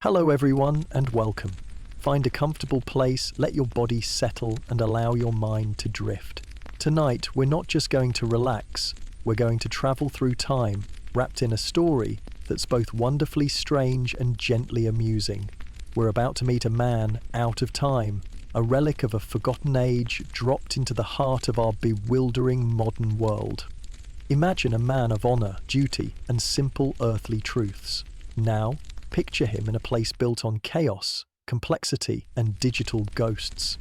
Hello everyone and welcome. Find a comfortable place, let your body settle and allow your mind to drift. Tonight we're not just going to relax, we're going to travel through time, wrapped in a story that's both wonderfully strange and gently amusing. We're about to meet a man out of time, a relic of a forgotten age dropped into the heart of our bewildering modern world. Imagine a man of honor, duty and simple earthly truths. Now, picture him in a place built on chaos, complexity, and digital ghosts.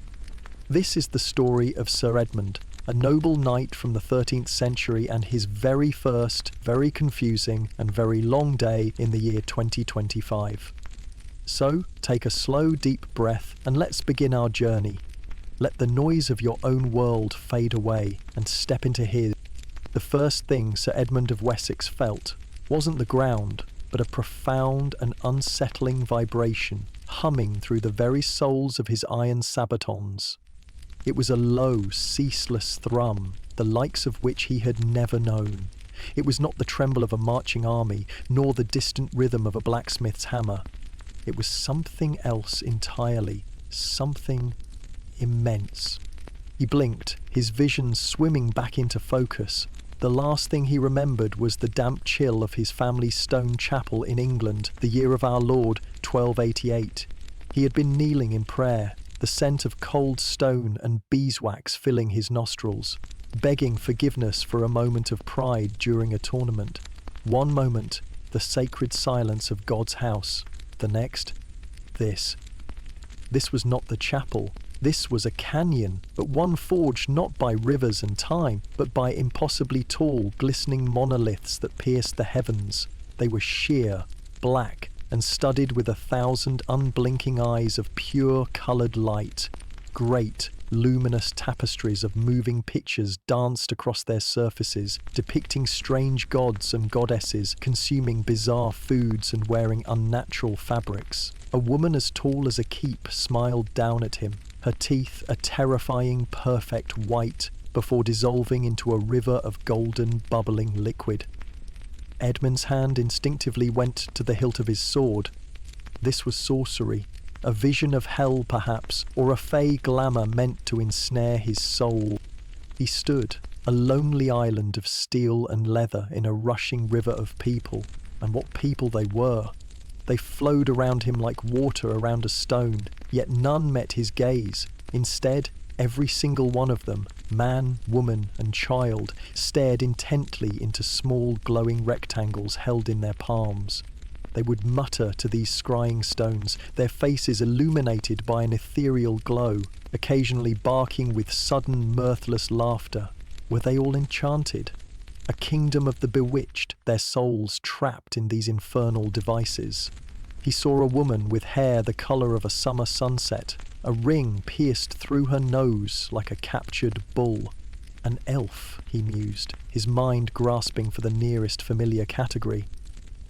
This is the story of Sir Edmund, a noble knight from the 13th century and his very first, very confusing, and very long day in the year 2025. So, take a slow, deep breath and let's begin our journey. Let the noise of your own world fade away and step into his. The first thing Sir Edmund of Wessex felt wasn't the ground, but a profound and unsettling vibration humming through the very soles of his iron sabatons. It was a low, ceaseless thrum, the likes of which he had never known. It was not the tremble of a marching army, nor the distant rhythm of a blacksmith's hammer. It was something else entirely, something immense. He blinked, his vision swimming back into focus. The last thing he remembered was the damp chill of his family's stone chapel in England, the year of our Lord, 1288. He had been kneeling in prayer, the scent of cold stone and beeswax filling his nostrils, begging forgiveness for a moment of pride during a tournament. One moment, the sacred silence of God's house. The next, this. This was not the chapel. This was a canyon, but one forged not by rivers and time, but by impossibly tall, glistening monoliths that pierced the heavens. They were sheer, black, and studded with 1,000 unblinking eyes of pure coloured light. Great, luminous tapestries of moving pictures danced across their surfaces, depicting strange gods and goddesses consuming bizarre foods and wearing unnatural fabrics. A woman as tall as a keep smiled down at him, her teeth a terrifying, perfect white, before dissolving into a river of golden, bubbling liquid. Edmund's hand instinctively went to the hilt of his sword. This was sorcery, a vision of hell perhaps, or a fey glamour meant to ensnare his soul. He stood, a lonely island of steel and leather in a rushing river of people, and what people they were. They flowed around him like water around a stone, yet none met his gaze. Instead, every single one of them, man, woman, and child, stared intently into small glowing rectangles held in their palms. They would mutter to these scrying stones, their faces illuminated by an ethereal glow, occasionally barking with sudden mirthless laughter. Were they all enchanted? A kingdom of the bewitched, their souls trapped in these infernal devices. He saw a woman with hair the colour of a summer sunset, a ring pierced through her nose like a captured bull. An elf, he mused, his mind grasping for the nearest familiar category.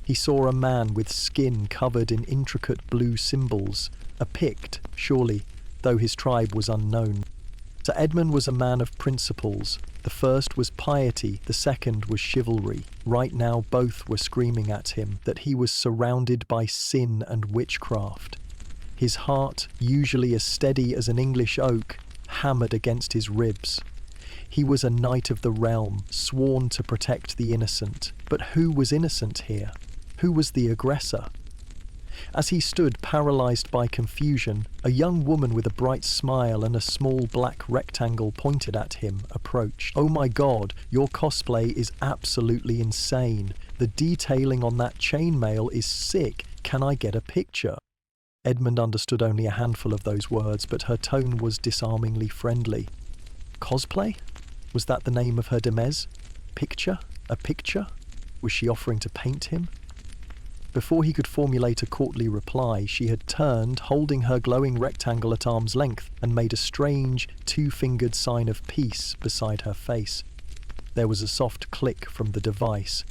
He saw a man with skin covered in intricate blue symbols, a Pict, surely, though his tribe was unknown. Sir Edmund was a man of principles. The first was piety, the second was chivalry. Right now both were screaming at him that he was surrounded by sin and witchcraft. His heart, usually as steady as an English oak, hammered against his ribs. He was a knight of the realm, sworn to protect the innocent. But who was innocent here? Who was the aggressor? As he stood paralysed by confusion, a young woman with a bright smile and a small black rectangle pointed at him approached. "Oh my God, your cosplay is absolutely insane. The detailing on that chainmail is sick. Can I get a picture?" Edmund understood only a handful of those words, but her tone was disarmingly friendly. Cosplay? Was that the name of her demez? Picture? A picture? Was she offering to paint him? Before he could formulate a courtly reply, she had turned, holding her glowing rectangle at arm's length, and made a strange, two-fingered sign of peace beside her face. There was a soft click from the device.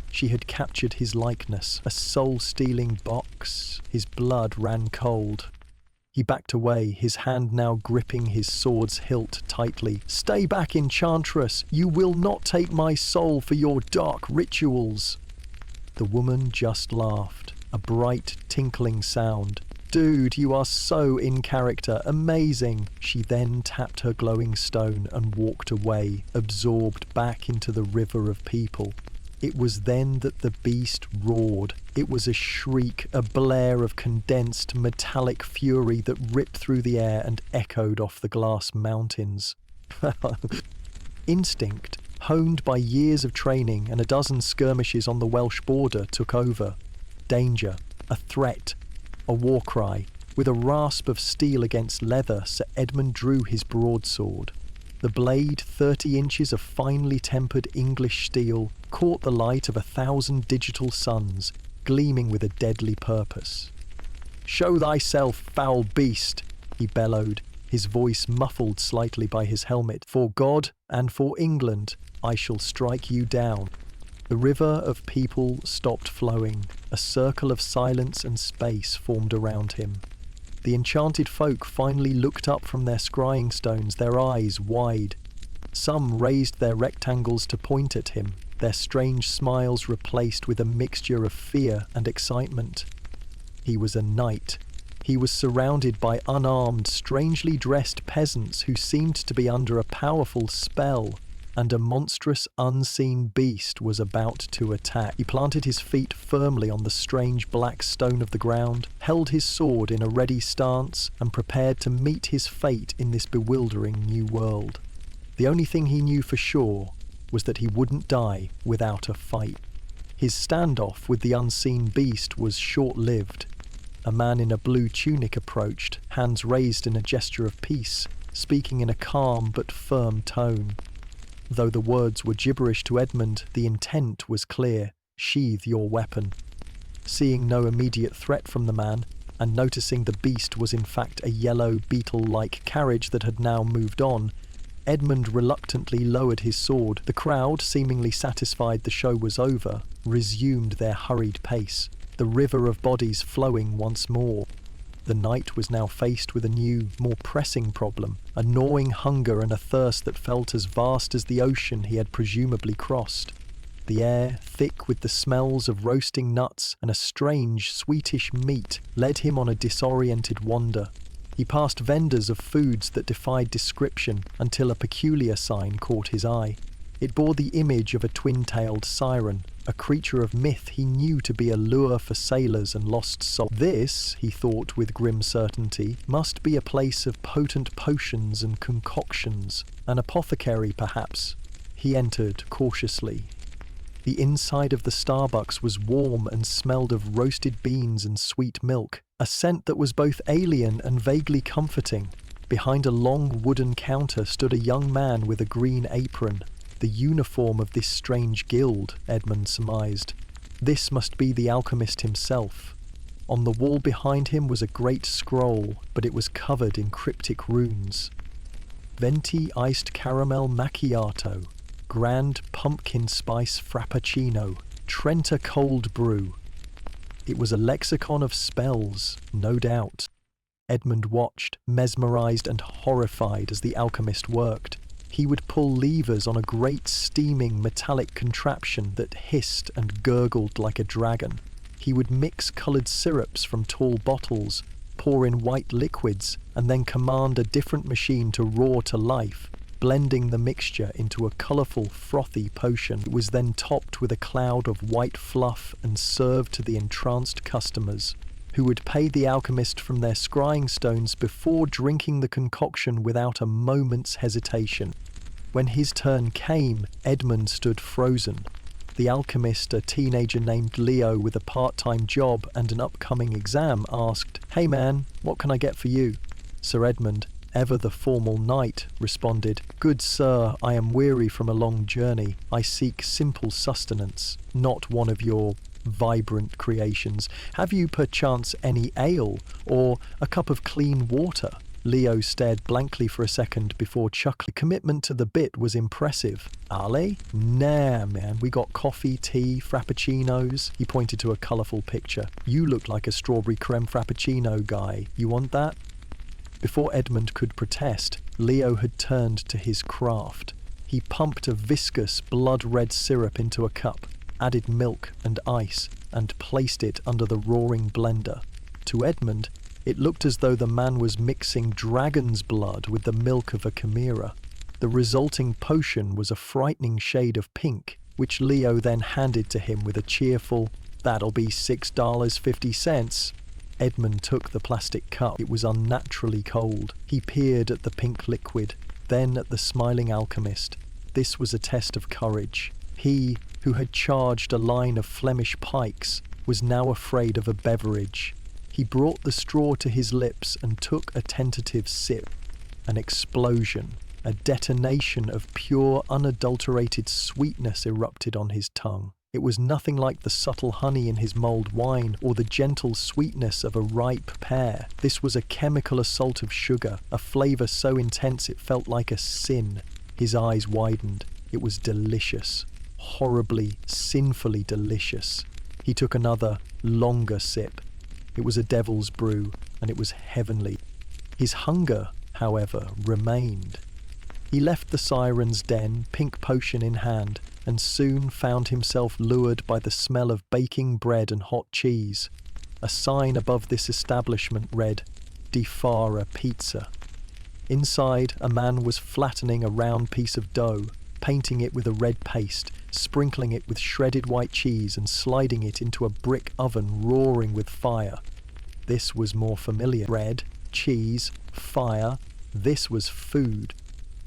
She had captured his likeness, a soul-stealing box. His blood ran cold. He backed away, his hand now gripping his sword's hilt tightly. "Stay back, enchantress! You will not take my soul for your dark rituals!" The woman just laughed, a bright, tinkling sound. "Dude, you are so in character, amazing." She then tapped her glowing stone and walked away, absorbed back into the river of people. It was then that the beast roared. It was a shriek, a blare of condensed metallic fury that ripped through the air and echoed off the glass mountains. Instinct, honed by years of training and a dozen skirmishes on the Welsh border, took over. Danger, a threat, a war cry. With a rasp of steel against leather, Sir Edmund drew his broadsword. The blade, 30 inches of finely tempered English steel, caught the light of 1,000 digital suns, gleaming with a deadly purpose. "Show thyself, foul beast," he bellowed, his voice muffled slightly by his helmet. "For God and for England, I shall strike you down." The river of people stopped flowing. A circle of silence and space formed around him. The enchanted folk finally looked up from their scrying stones, their eyes wide. Some raised their rectangles to point at him, their strange smiles replaced with a mixture of fear and excitement. He was a knight. He was surrounded by unarmed, strangely dressed peasants who seemed to be under a powerful spell, and a monstrous unseen beast was about to attack. He planted his feet firmly on the strange black stone of the ground, held his sword in a ready stance, and prepared to meet his fate in this bewildering new world. The only thing he knew for sure was that he wouldn't die without a fight. His standoff with the unseen beast was short-lived. A man in a blue tunic approached, hands raised in a gesture of peace, speaking in a calm but firm tone. Though the words were gibberish to Edmund, the intent was clear: sheathe your weapon. Seeing no immediate threat from the man, and noticing the beast was in fact a yellow beetle-like carriage that had now moved on, Edmund reluctantly lowered his sword. The crowd, seemingly satisfied the show was over, resumed their hurried pace, the river of bodies flowing once more. The knight was now faced with a new, more pressing problem, a gnawing hunger and a thirst that felt as vast as the ocean he had presumably crossed. The air, thick with the smells of roasting nuts and a strange, sweetish meat, led him on a disoriented wander. He passed vendors of foods that defied description until a peculiar sign caught his eye. It bore the image of a twin-tailed siren, a creature of myth he knew to be a lure for sailors and lost souls. This, he thought with grim certainty, must be a place of potent potions and concoctions. An apothecary, perhaps. He entered cautiously. The inside of the Starbucks was warm and smelled of roasted beans and sweet milk, a scent that was both alien and vaguely comforting. Behind a long wooden counter stood a young man with a green apron. The uniform of this strange guild, Edmund surmised. This must be the alchemist himself. On the wall behind him was a great scroll, but it was covered in cryptic runes. Venti iced caramel macchiato, grand pumpkin spice frappuccino, Trenta cold brew. It was a lexicon of spells, no doubt. Edmund watched, mesmerized and horrified as the alchemist worked. He would pull levers on a great steaming metallic contraption that hissed and gurgled like a dragon. He would mix coloured syrups from tall bottles, pour in white liquids, and then command a different machine to roar to life, blending the mixture into a colourful, frothy potion. It was then topped with a cloud of white fluff and served to the entranced customers, who would pay the alchemist from their scrying stones before drinking the concoction without a moment's hesitation. When his turn came, Edmund stood frozen. The alchemist, a teenager named Leo with a part-time job and an upcoming exam, asked, "Hey man, what can I get for you?" Sir Edmund, ever the formal knight, responded, "Good sir, I am weary from a long journey. I seek simple sustenance, not one of your vibrant creations. Have you perchance any ale, or a cup of clean water?" Leo stared blankly for a second before chuckling. The commitment to the bit was impressive. Ale? Nah, man, we got coffee, tea, frappuccinos. He pointed to a colourful picture. "You look like a strawberry creme frappuccino guy. You want that?" Before Edmund could protest, Leo had turned to his craft. He pumped a viscous, blood-red syrup into a cup, added milk and ice, and placed it under the roaring blender. To Edmund, it looked as though the man was mixing dragon's blood with the milk of a chimera. The resulting potion was a frightening shade of pink, which Leo then handed to him with a cheerful, "That'll be $6.50. Edmund took the plastic cup. It was unnaturally cold. He peered at the pink liquid, then at the smiling alchemist. This was a test of courage. He, who had charged a line of Flemish pikes, was now afraid of a beverage. He brought the straw to his lips and took a tentative sip. An explosion, a detonation of pure, unadulterated sweetness erupted on his tongue. It was nothing like the subtle honey in his mulled wine or the gentle sweetness of a ripe pear. This was a chemical assault of sugar, a flavour so intense it felt like a sin. His eyes widened. It was delicious. Horribly, sinfully delicious. He took another, longer sip. It was a devil's brew, and it was heavenly. His hunger, however, remained. He left the siren's den, pink potion in hand, and soon found himself lured by the smell of baking bread and hot cheese. A sign above this establishment read, "Di Fara Pizza." Inside, a man was flattening a round piece of dough, painting it with a red paste, sprinkling it with shredded white cheese and sliding it into a brick oven roaring with fire. This was more familiar. Bread, cheese, fire, this was food.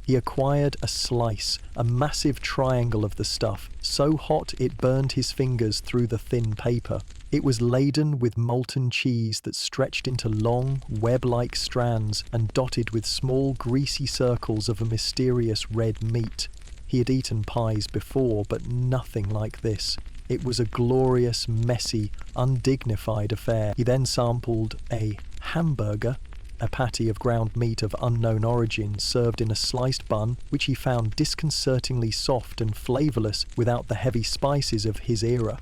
He acquired a slice, a massive triangle of the stuff, so hot it burned his fingers through the thin paper. It was laden with molten cheese that stretched into long, web-like strands and dotted with small, greasy circles of a mysterious red meat. He had eaten pies before, but nothing like this. It was a glorious, messy, undignified affair. He then sampled a hamburger, a patty of ground meat of unknown origin served in a sliced bun, which he found disconcertingly soft and flavourless without the heavy spices of his era.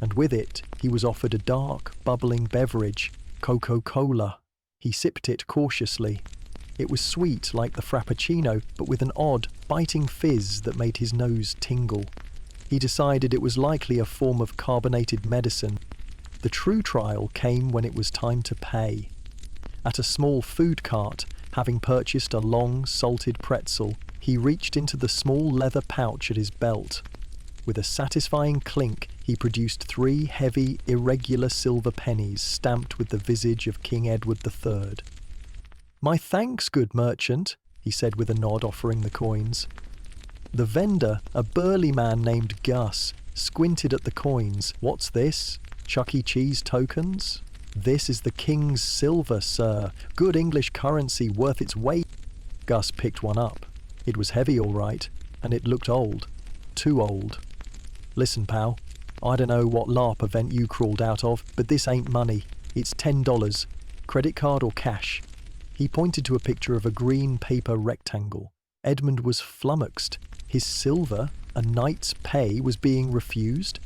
And with it, he was offered a dark, bubbling beverage, Coca-Cola. He sipped it cautiously. It was sweet like the Frappuccino, but with an odd, biting fizz that made his nose tingle. He decided it was likely a form of carbonated medicine. The true trial came when it was time to pay. At a small food cart, having purchased a long, salted pretzel, he reached into the small leather pouch at his belt. With a satisfying clink, he produced 3 heavy, irregular silver pennies stamped with the visage of King Edward III. "My thanks, good merchant," he said with a nod, offering the coins. The vendor, a burly man named Gus, squinted at the coins. "What's this? Chuck E. Cheese tokens?" "This is the king's silver, sir. Good English currency worth its weight." Gus picked one up. It was heavy, all right, and it looked old. Too old. "Listen, pal, I don't know what LARP event you crawled out of, but this ain't money. It's $10. Credit card or cash?" He pointed to a picture of a green paper rectangle. Edmund was flummoxed. His silver, a knight's pay, was being refused?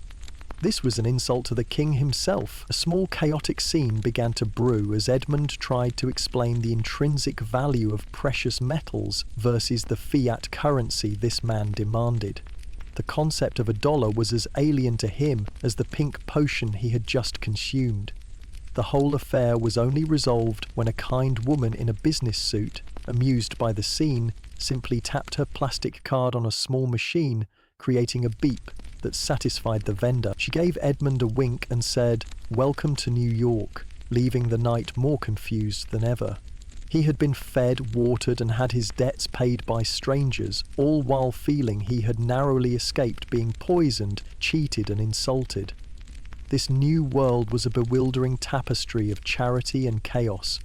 This was an insult to the king himself. A small chaotic scene began to brew as Edmund tried to explain the intrinsic value of precious metals versus the fiat currency this man demanded. The concept of a dollar was as alien to him as the pink potion he had just consumed. The whole affair was only resolved when a kind woman in a business suit, amused by the scene, simply tapped her plastic card on a small machine, creating a beep that satisfied the vendor. She gave Edmund a wink and said, "Welcome to New York," leaving the knight more confused than ever. He had been fed, watered, and had his debts paid by strangers, all while feeling he had narrowly escaped being poisoned, cheated, and insulted. This new world was a bewildering tapestry of charity and chaos.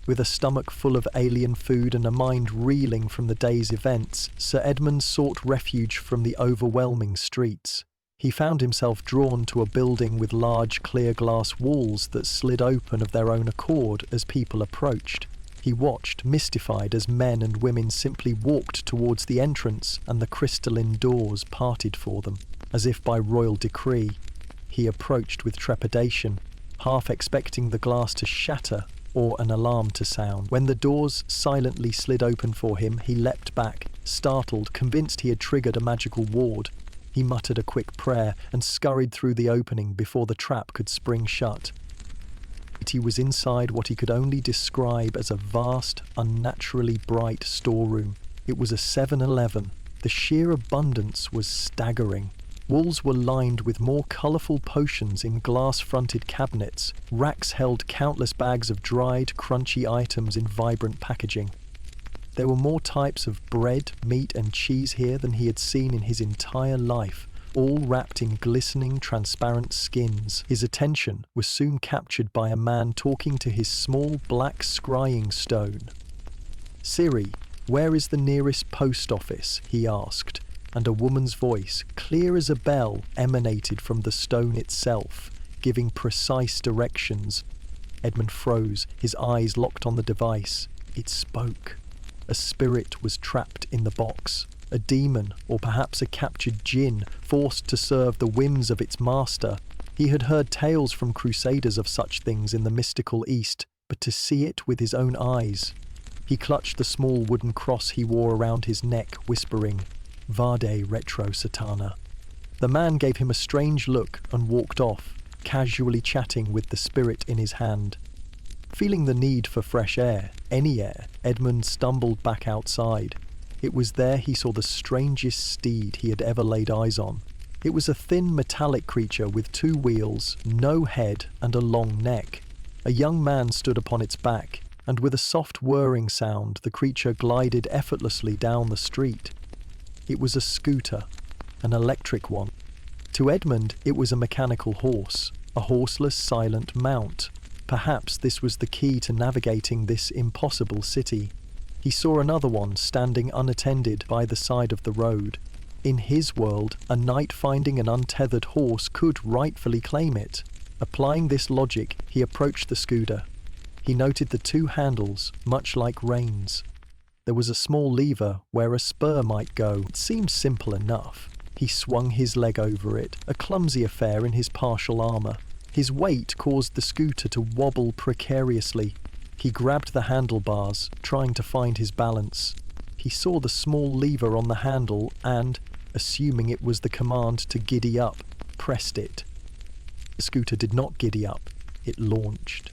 With a stomach full of alien food and a mind reeling from the day's events, Sir Edmund sought refuge from the overwhelming streets. He found himself drawn to a building with large clear glass walls that slid open of their own accord as people approached. He watched, mystified, as men and women simply walked towards the entrance and the crystalline doors parted for them, as if by royal decree. He approached with trepidation, half expecting the glass to shatter or an alarm to sound. When the doors silently slid open for him, he leapt back, startled, convinced he had triggered a magical ward. He muttered a quick prayer and scurried through the opening before the trap could spring shut. He was inside what he could only describe as a vast, unnaturally bright storeroom. It was a 7-Eleven. The sheer abundance was staggering. Walls were lined with more colourful potions in glass-fronted cabinets. Racks held countless bags of dried, crunchy items in vibrant packaging. There were more types of bread, meat and cheese here than he had seen in his entire life, all wrapped in glistening, transparent skins. His attention was soon captured by a man talking to his small black scrying stone. "Siri, where is the nearest post office?" he asked, and a woman's voice, clear as a bell, emanated from the stone itself, giving precise directions. Edmund froze, his eyes locked on the device. It spoke. A spirit was trapped in the box. A demon, or perhaps a captured djinn, forced to serve the whims of its master. He had heard tales from crusaders of such things in the mystical East, but to see it with his own eyes. He clutched the small wooden cross he wore around his neck, whispering, "Vade retro satana." The man gave him a strange look and walked off, casually chatting with the spirit in his hand. Feeling the need for fresh air, any air, Edmund stumbled back outside. It was there he saw the strangest steed he had ever laid eyes on. It was a thin metallic creature with 2 wheels, no head and a long neck. A young man stood upon its back, and with a soft whirring sound the creature glided effortlessly down the street. It was a scooter, an electric one. To Edmund it was a mechanical horse, a horseless silent mount. Perhaps this was the key to navigating this impossible city. He saw another one standing unattended by the side of the road. In his world, a knight finding an untethered horse could rightfully claim it. Applying this logic, he approached the scooter. He noted the 2 handles, much like reins. There was a small lever where a spur might go. It seemed simple enough. He swung his leg over it, a clumsy affair in his partial armour. His weight caused the scooter to wobble precariously. He grabbed the handlebars, trying to find his balance. He saw the small lever on the handle and, assuming it was the command to giddy up, pressed it. The scooter did not giddy up. It launched.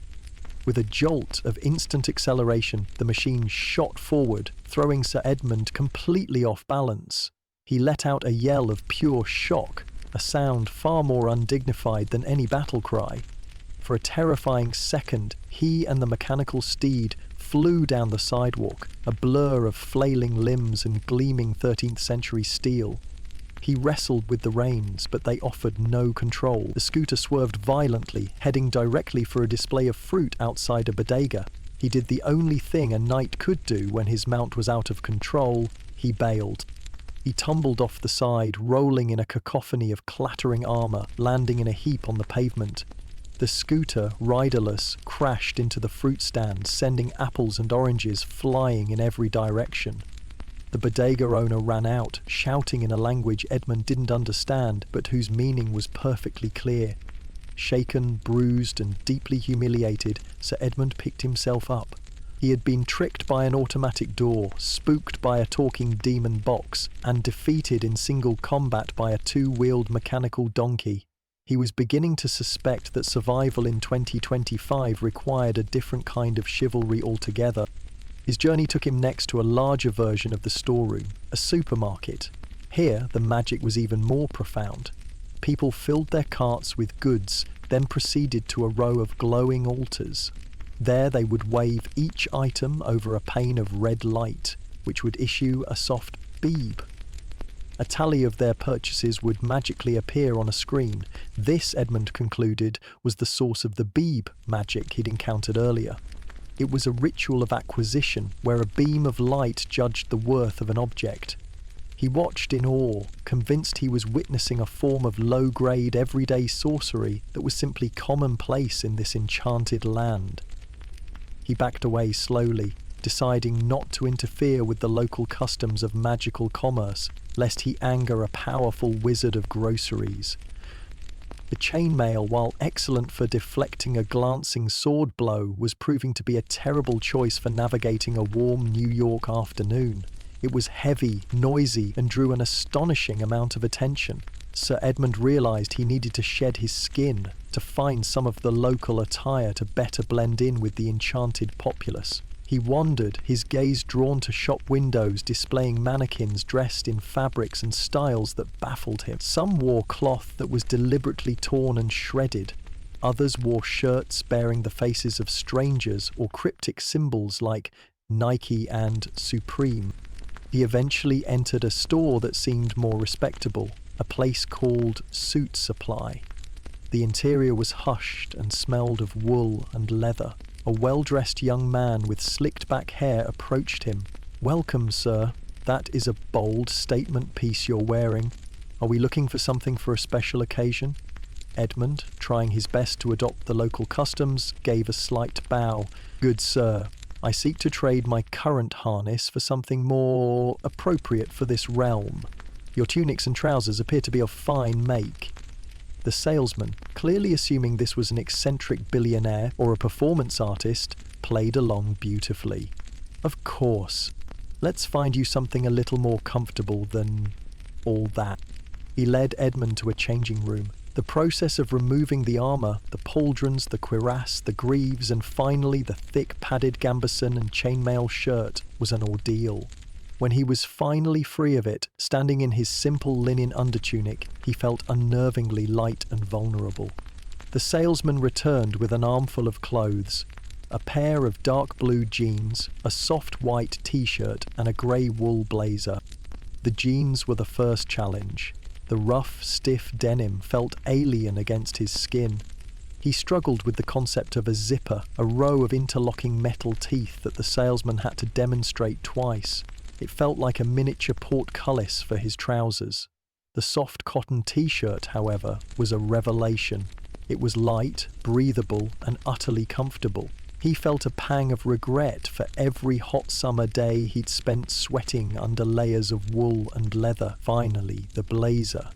With a jolt of instant acceleration, the machine shot forward, throwing Sir Edmund completely off balance. He let out a yell of pure shock, a sound far more undignified than any battle cry. For a terrifying second, he and the mechanical steed flew down the sidewalk, a blur of flailing limbs and gleaming 13th century steel. He wrestled with the reins, but they offered no control. The scooter swerved violently, heading directly for a display of fruit outside a bodega. He did the only thing a knight could do when his mount was out of control. He bailed. He tumbled off the side, rolling in a cacophony of clattering armour, landing in a heap on the pavement. The scooter, riderless, crashed into the fruit stand, sending apples and oranges flying in every direction. The bodega owner ran out, shouting in a language Edmund didn't understand, but whose meaning was perfectly clear. Shaken, bruised, and deeply humiliated, Sir Edmund picked himself up. He had been tricked by an automatic door, spooked by a talking demon box, and defeated in single combat by a 2-wheeled mechanical donkey. He was beginning to suspect that survival in 2025 required a different kind of chivalry altogether. His journey took him next to a larger version of the storeroom, a supermarket. Here, the magic was even more profound. People filled their carts with goods, then proceeded to a row of glowing altars. There they would wave each item over a pane of red light, which would issue a soft beep. A tally of their purchases would magically appear on a screen. This, Edmund concluded, was the source of the beep magic he'd encountered earlier. It was a ritual of acquisition, where a beam of light judged the worth of an object. He watched in awe, convinced he was witnessing a form of low-grade, everyday sorcery that was simply commonplace in this enchanted land. He backed away slowly, deciding not to interfere with the local customs of magical commerce, lest he anger a powerful wizard of groceries. The chainmail, while excellent for deflecting a glancing sword blow, was proving to be a terrible choice for navigating a warm New York afternoon. It was heavy, noisy, and drew an astonishing amount of attention. Sir Edmund realised he needed to shed his skin to find some of the local attire to better blend in with the enchanted populace. He wandered, his gaze drawn to shop windows displaying mannequins dressed in fabrics and styles that baffled him. Some wore cloth that was deliberately torn and shredded. Others wore shirts bearing the faces of strangers or cryptic symbols like Nike and Supreme. He eventually entered a store that seemed more respectable, a place called Suit Supply. The interior was hushed and smelled of wool and leather. A well-dressed young man with slicked-back hair approached him. "Welcome, sir. That is a bold statement piece you're wearing. Are we looking for something for a special occasion?" Edmund, trying his best to adopt the local customs, gave a slight bow. "Good sir, I seek to trade my current harness for something more appropriate for this realm. Your tunics and trousers appear to be of fine make." The salesman, clearly assuming this was an eccentric billionaire or a performance artist, played along beautifully. "Of course. Let's find you something a little more comfortable than all that." He led Edmund to a changing room. The process of removing the armour, the pauldrons, the cuirass, the greaves, and finally the thick padded gambeson and chainmail shirt was an ordeal. When he was finally free of it, standing in his simple linen undertunic, he felt unnervingly light and vulnerable. The salesman returned with an armful of clothes, a pair of dark blue jeans, a soft white t-shirt, and a grey wool blazer. The jeans were the first challenge. The rough, stiff denim felt alien against his skin. He struggled with the concept of a zipper, a row of interlocking metal teeth that the salesman had to demonstrate twice. It felt like a miniature portcullis for his trousers. The soft cotton t-shirt, however, was a revelation. It was light, breathable, and utterly comfortable. He felt a pang of regret for every hot summer day he'd spent sweating under layers of wool and leather. Finally, the blazer.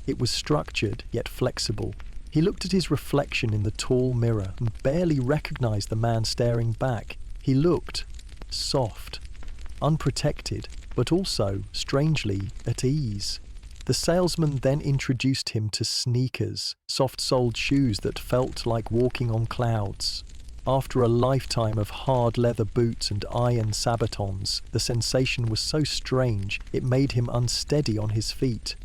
It was structured, yet flexible. He looked at his reflection in the tall mirror and barely recognized the man staring back. He looked soft, unprotected, but also, strangely, at ease. The salesman then introduced him to sneakers, soft-soled shoes that felt like walking on clouds. After a lifetime of hard leather boots and iron sabatons, the sensation was so strange it made him unsteady on his feet.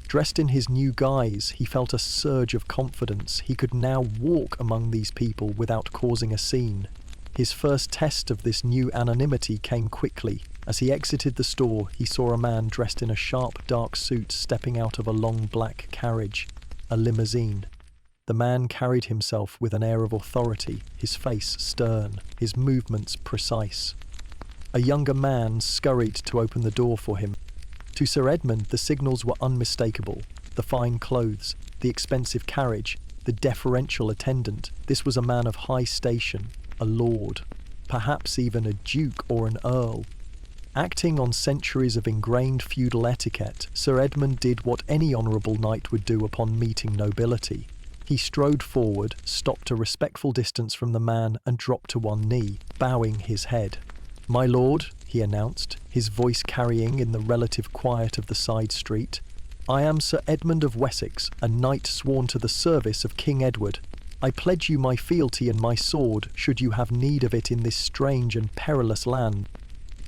Dressed in his new guise, he felt a surge of confidence. He could now walk among these people without causing a scene. His first test of this new anonymity came quickly. As he exited the store, he saw a man dressed in a sharp, dark suit stepping out of a long black carriage, a limousine. The man carried himself with an air of authority, his face stern, his movements precise. A younger man scurried to open the door for him. To Sir Edmund, the signals were unmistakable. The fine clothes, the expensive carriage, the deferential attendant. This was a man of high station, a lord, perhaps even a duke or an earl. Acting on centuries of ingrained feudal etiquette, Sir Edmund did what any honourable knight would do upon meeting nobility. He strode forward, stopped a respectful distance from the man, and dropped to one knee, bowing his head. "My lord," he announced, his voice carrying in the relative quiet of the side street, "I am Sir Edmund of Wessex, a knight sworn to the service of King Edward. I pledge you my fealty and my sword, should you have need of it in this strange and perilous land."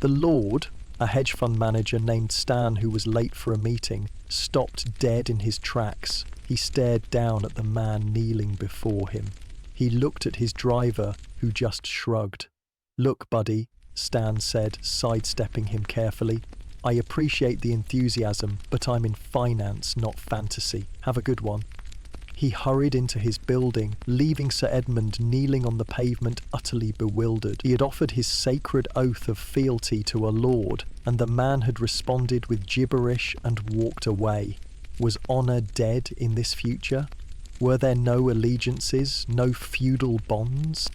The lord, a hedge fund manager named Stan who was late for a meeting, stopped dead in his tracks. He stared down at the man kneeling before him. He looked at his driver, who just shrugged. "Look, buddy," Stan said, sidestepping him carefully. "I appreciate the enthusiasm, but I'm in finance, not fantasy. Have a good one." He hurried into his building, leaving Sir Edmund kneeling on the pavement utterly bewildered. He had offered his sacred oath of fealty to a lord, and the man had responded with gibberish and walked away. Was honour dead in this future? Were there no allegiances, no feudal bonds?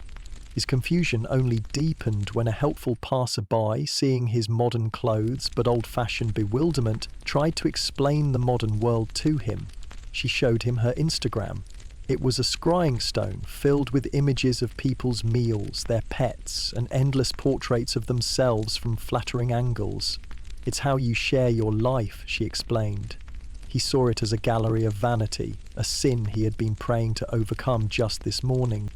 His confusion only deepened when a helpful passer-by, seeing his modern clothes but old-fashioned bewilderment, tried to explain the modern world to him. She showed him her Instagram. It was a scrying stone filled with images of people's meals, their pets, and endless portraits of themselves from flattering angles. It's how you share your life, she explained. He saw it as a gallery of vanity, a sin he had been praying to overcome just this morning.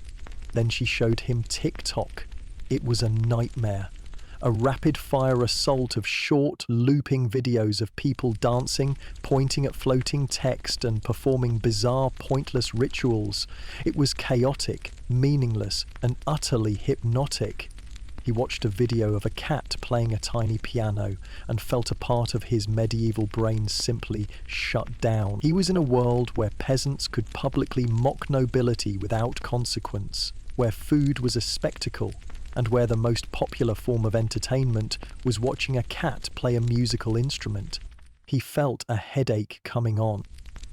Then she showed him TikTok. It was a nightmare. A rapid-fire assault of short, looping videos of people dancing, pointing at floating text and performing bizarre, pointless rituals. It was chaotic, meaningless, and utterly hypnotic. He watched a video of a cat playing a tiny piano and felt a part of his medieval brain simply shut down. He was in a world where peasants could publicly mock nobility without consequence, where food was a spectacle, and where the most popular form of entertainment was watching a cat play a musical instrument. He felt a headache coming on.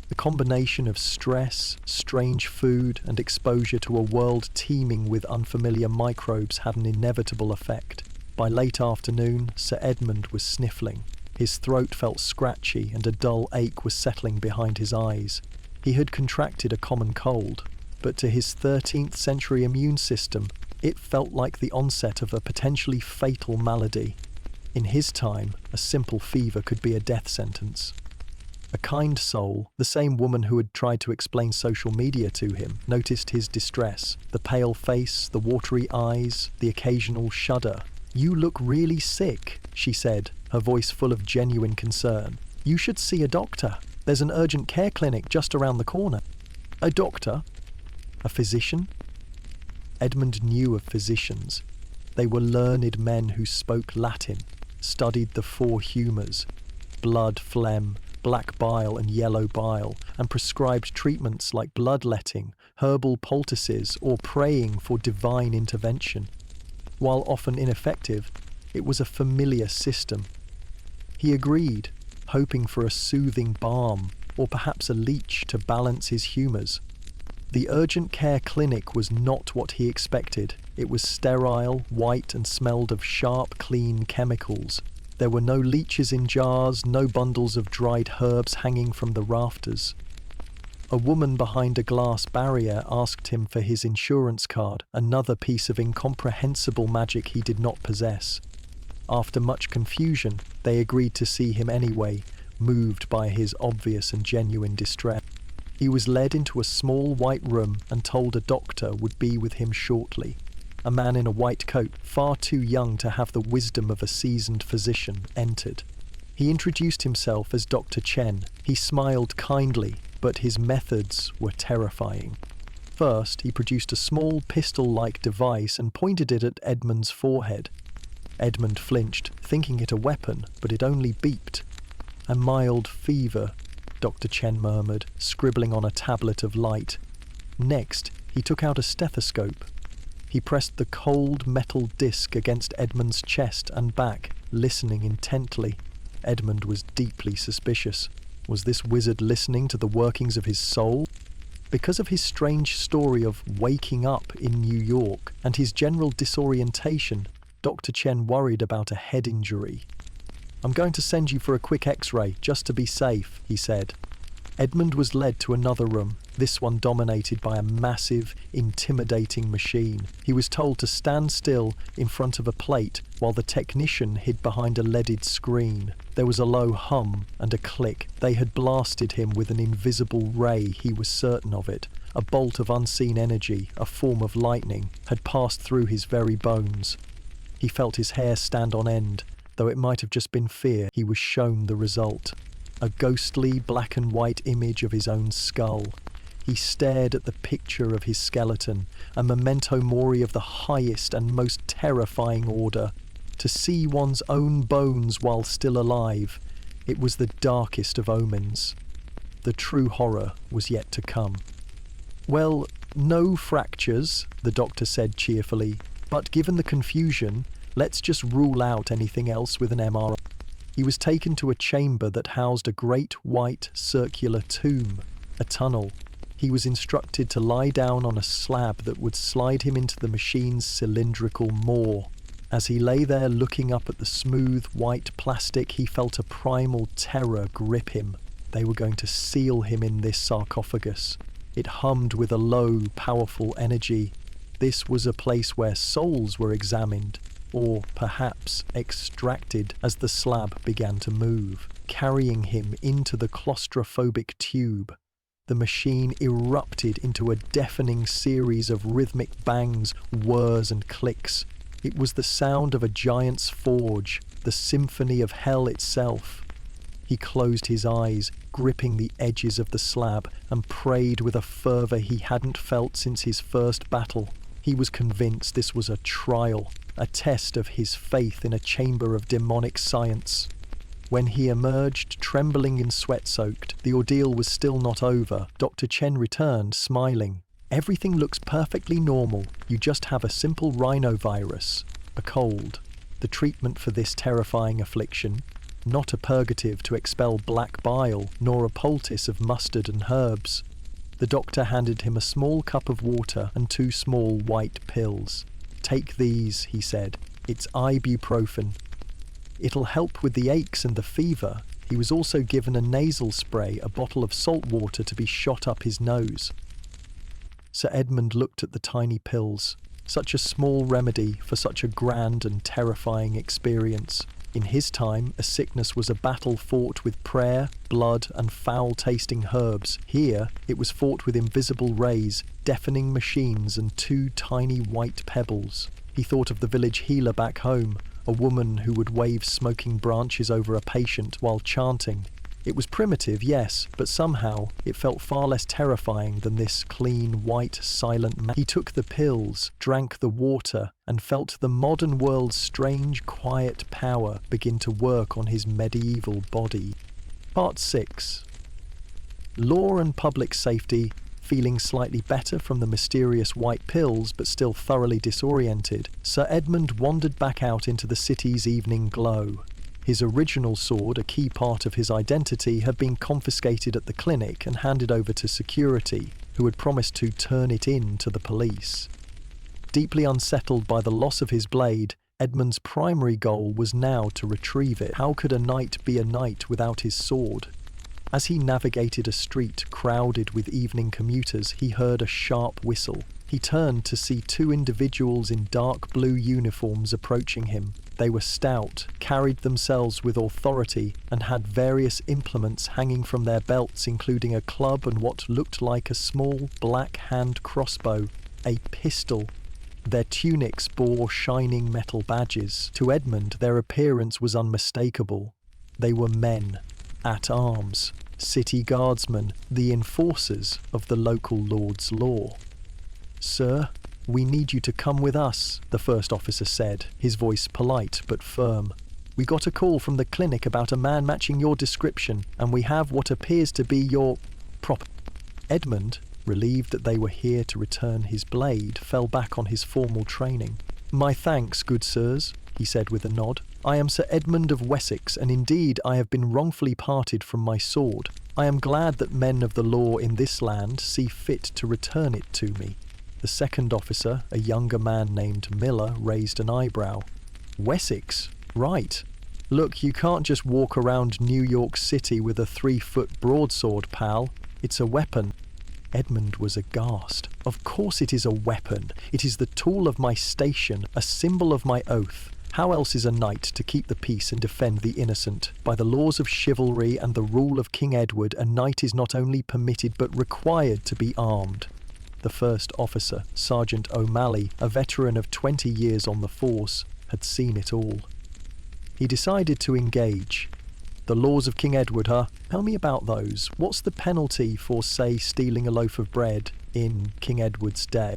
The combination of stress, strange food, and exposure to a world teeming with unfamiliar microbes had an inevitable effect. By late afternoon, Sir Edmund was sniffling. His throat felt scratchy and a dull ache was settling behind his eyes. He had contracted a common cold, but to his 13th century immune system, it felt like the onset of a potentially fatal malady. In his time, a simple fever could be a death sentence. A kind soul, the same woman who had tried to explain social media to him, noticed his distress, the pale face, the watery eyes, the occasional shudder. "You look really sick," she said, her voice full of genuine concern. "You should see a doctor. There's an urgent care clinic just around the corner." A doctor? A physician? Edmund knew of physicians. They were learned men who spoke Latin, studied the four humours, blood, phlegm, black bile and yellow bile, and prescribed treatments like bloodletting, herbal poultices, or praying for divine intervention. While often ineffective, it was a familiar system. He agreed, hoping for a soothing balm, or perhaps a leech to balance his humours. The urgent care clinic was not what he expected. It was sterile, white, and smelled of sharp, clean chemicals. There were no leeches in jars, no bundles of dried herbs hanging from the rafters. A woman behind a glass barrier asked him for his insurance card, another piece of incomprehensible magic he did not possess. After much confusion, they agreed to see him anyway, moved by his obvious and genuine distress. He was led into a small white room and told a doctor would be with him shortly. A man in a white coat, far too young to have the wisdom of a seasoned physician, entered. He introduced himself as Dr. Chen. He smiled kindly, but his methods were terrifying. First, he produced a small pistol-like device and pointed it at Edmund's forehead. Edmund flinched, thinking it a weapon, but it only beeped. "A mild fever," Dr. Chen murmured, scribbling on a tablet of light. Next, he took out a stethoscope. He pressed the cold metal disc against Edmund's chest and back, listening intently. Edmund was deeply suspicious. Was this wizard listening to the workings of his soul? Because of his strange story of waking up in New York and his general disorientation, Dr. Chen worried about a head injury. "I'm going to send you for a quick X-ray, just to be safe," he said. Edmund was led to another room, this one dominated by a massive, intimidating machine. He was told to stand still in front of a plate while the technician hid behind a leaded screen. There was a low hum and a click. They had blasted him with an invisible ray, he was certain of it. A bolt of unseen energy, a form of lightning, had passed through his very bones. He felt his hair stand on end. Though it might have just been fear, he was shown the result. A ghostly black and white image of his own skull. He stared at the picture of his skeleton, a memento mori of the highest and most terrifying order. To see one's own bones while still alive, it was the darkest of omens. The true horror was yet to come. "Well, no fractures," the doctor said cheerfully, "but given the confusion, let's just rule out anything else with an MRI." He was taken to a chamber that housed a great white circular tomb, a tunnel. He was instructed to lie down on a slab that would slide him into the machine's cylindrical maw. As he lay there looking up at the smooth white plastic, he felt a primal terror grip him. They were going to seal him in this sarcophagus. It hummed with a low, powerful energy. This was a place where souls were examined. or perhaps extracted as the slab began to move, carrying him into the claustrophobic tube. The machine erupted into a deafening series of rhythmic bangs, whirs and clicks. It was the sound of a giant's forge, the symphony of hell itself. He closed his eyes, gripping the edges of the slab, and prayed with a fervour he hadn't felt since his first battle. He was convinced this was a trial, a test of his faith in a chamber of demonic science. When he emerged, trembling and sweat-soaked, the ordeal was still not over. Dr. Chen returned, smiling. "Everything looks perfectly normal. You just have a simple rhinovirus, a cold. The treatment for this terrifying affliction, not a purgative to expel black bile, nor a poultice of mustard and herbs." The doctor handed him a small cup of water and 2 small white pills. "Take these," he said. "It's ibuprofen. It'll help with the aches and the fever." He was also given a nasal spray, a bottle of salt water to be shot up his nose. Sir Edmund looked at the tiny pills. Such a small remedy for such a grand and terrifying experience. In his time, a sickness was a battle fought with prayer, blood, and foul-tasting herbs. Here, it was fought with invisible rays, deafening machines, and 2 tiny white pebbles. He thought of the village healer back home, a woman who would wave smoking branches over a patient while chanting. It was primitive, yes, but somehow it felt far less terrifying than this clean, white, silent man. He took the pills, drank the water, and felt the modern world's strange, quiet power begin to work on his medieval body. Part 6. Law and public safety. Feeling slightly better from the mysterious white pills, but still thoroughly disoriented, Sir Edmund wandered back out into the city's evening glow. His original sword, a key part of his identity, had been confiscated at the clinic and handed over to security, who had promised to turn it in to the police. Deeply unsettled by the loss of his blade, Edmund's primary goal was now to retrieve it. How could a knight be a knight without his sword? As he navigated a street crowded with evening commuters, he heard a sharp whistle. He turned to see 2 individuals in dark blue uniforms approaching him. They were stout, carried themselves with authority, and had various implements hanging from their belts, including a club and what looked like a small black hand crossbow, a pistol. Their tunics bore shining metal badges. To Edmund, their appearance was unmistakable. They were men, at arms, city guardsmen, the enforcers of the local lord's law. "Sir, we need you to come with us," the first officer said, his voice polite but firm. "We got a call from the clinic about a man matching your description, and we have what appears to be your prop." Edmund, relieved that they were here to return his blade, fell back on his formal training. "My thanks, good sirs," he said with a nod. "I am Sir Edmund of Wessex, and indeed I have been wrongfully parted from my sword. I am glad that men of the law in this land see fit to return it to me." The second officer, a younger man named Miller, raised an eyebrow. "Wessex? Right. Look, you can't just walk around New York City with a 3-foot broadsword, pal. It's a weapon." Edmund was aghast. "Of course it is a weapon. It is the tool of my station, a symbol of my oath. How else is a knight to keep the peace and defend the innocent? By the laws of chivalry and the rule of King Edward, a knight is not only permitted but required to be armed." The first officer, Sergeant O'Malley, a veteran of 20 years on the force, had seen it all. He decided to engage. "The laws of King Edward, huh? Tell me about those. What's the penalty for, say, stealing a loaf of bread in King Edward's day?"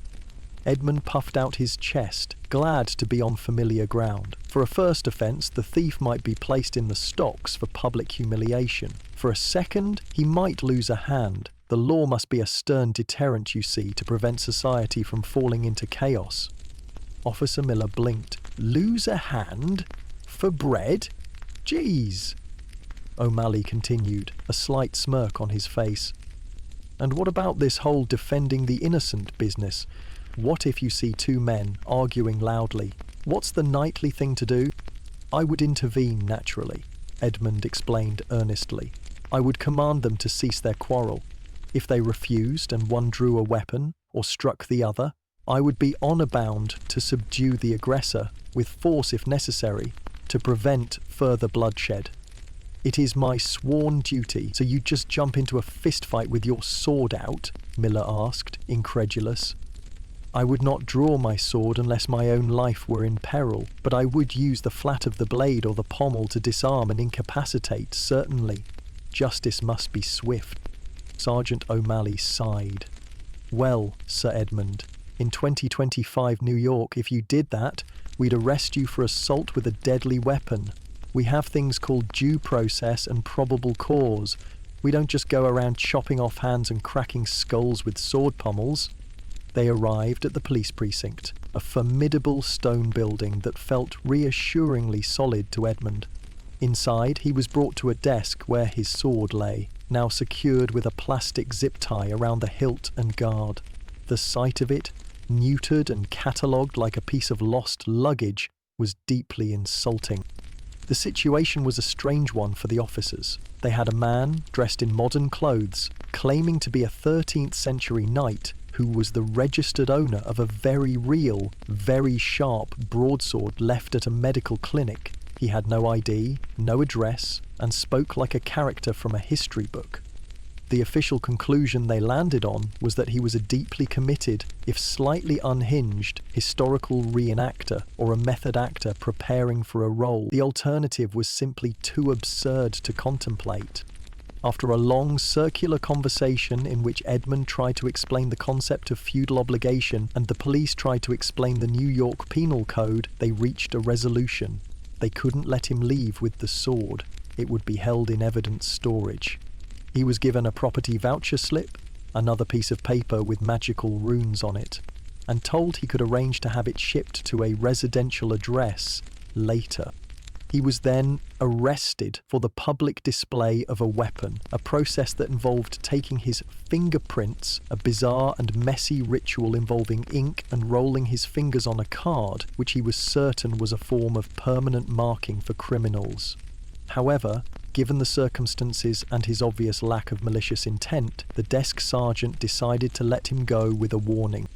Edmund puffed out his chest, glad to be on familiar ground. For a first offence, the thief might be placed in the stocks for public humiliation. For a second, he might lose a hand. The law must be a stern deterrent, you see, to prevent society from falling into chaos. Officer Miller blinked. "Lose a hand? For bread? Geez." O'Malley continued, a slight smirk on his face. "And what about this whole defending the innocent business? What if you see 2 men arguing loudly? What's the knightly thing to do?" "I would intervene, naturally," Edmund explained earnestly. "I would command them to cease their quarrel. If they refused and one drew a weapon or struck the other, I would be honor bound to subdue the aggressor, with force if necessary, to prevent further bloodshed. It is my sworn duty. So you just jump into a fistfight with your sword out? Miller asked, incredulous. I would not draw my sword unless my own life were in peril, but I would use the flat of the blade or the pommel to disarm and incapacitate, certainly. Justice must be swift. Sergeant O'Malley sighed. Well, Sir Edmund, in 2025 New York, if you did that, we'd arrest you for assault with a deadly weapon. We have things called due process and probable cause. We don't just go around chopping off hands and cracking skulls with sword pommels. They arrived at the police precinct, a formidable stone building that felt reassuringly solid to Edmund. Inside, he was brought to a desk where his sword lay, now secured with a plastic zip tie around the hilt and guard. The sight of it, neutered and catalogued like a piece of lost luggage, was deeply insulting. The situation was a strange one for the officers. They had a man, dressed in modern clothes, claiming to be a 13th century knight who was the registered owner of a very real, very sharp broadsword left at a medical clinic. He had no ID, no address, and spoke like a character from a history book. The official conclusion they landed on was that he was a deeply committed, if slightly unhinged, historical reenactor or a method actor preparing for a role. The alternative was simply too absurd to contemplate. After a long circular conversation in which Edmund tried to explain the concept of feudal obligation and the police tried to explain the New York Penal Code, they reached a resolution. They couldn't let him leave with the sword. It would be held in evidence storage. He was given a property voucher slip, another piece of paper with magical runes on it, and told he could arrange to have it shipped to a residential address later. He was then arrested for the public display of a weapon, a process that involved taking his fingerprints, a bizarre and messy ritual involving ink and rolling his fingers on a card, which he was certain was a form of permanent marking for criminals. However, given the circumstances and his obvious lack of malicious intent, the desk sergeant decided to let him go with a warning.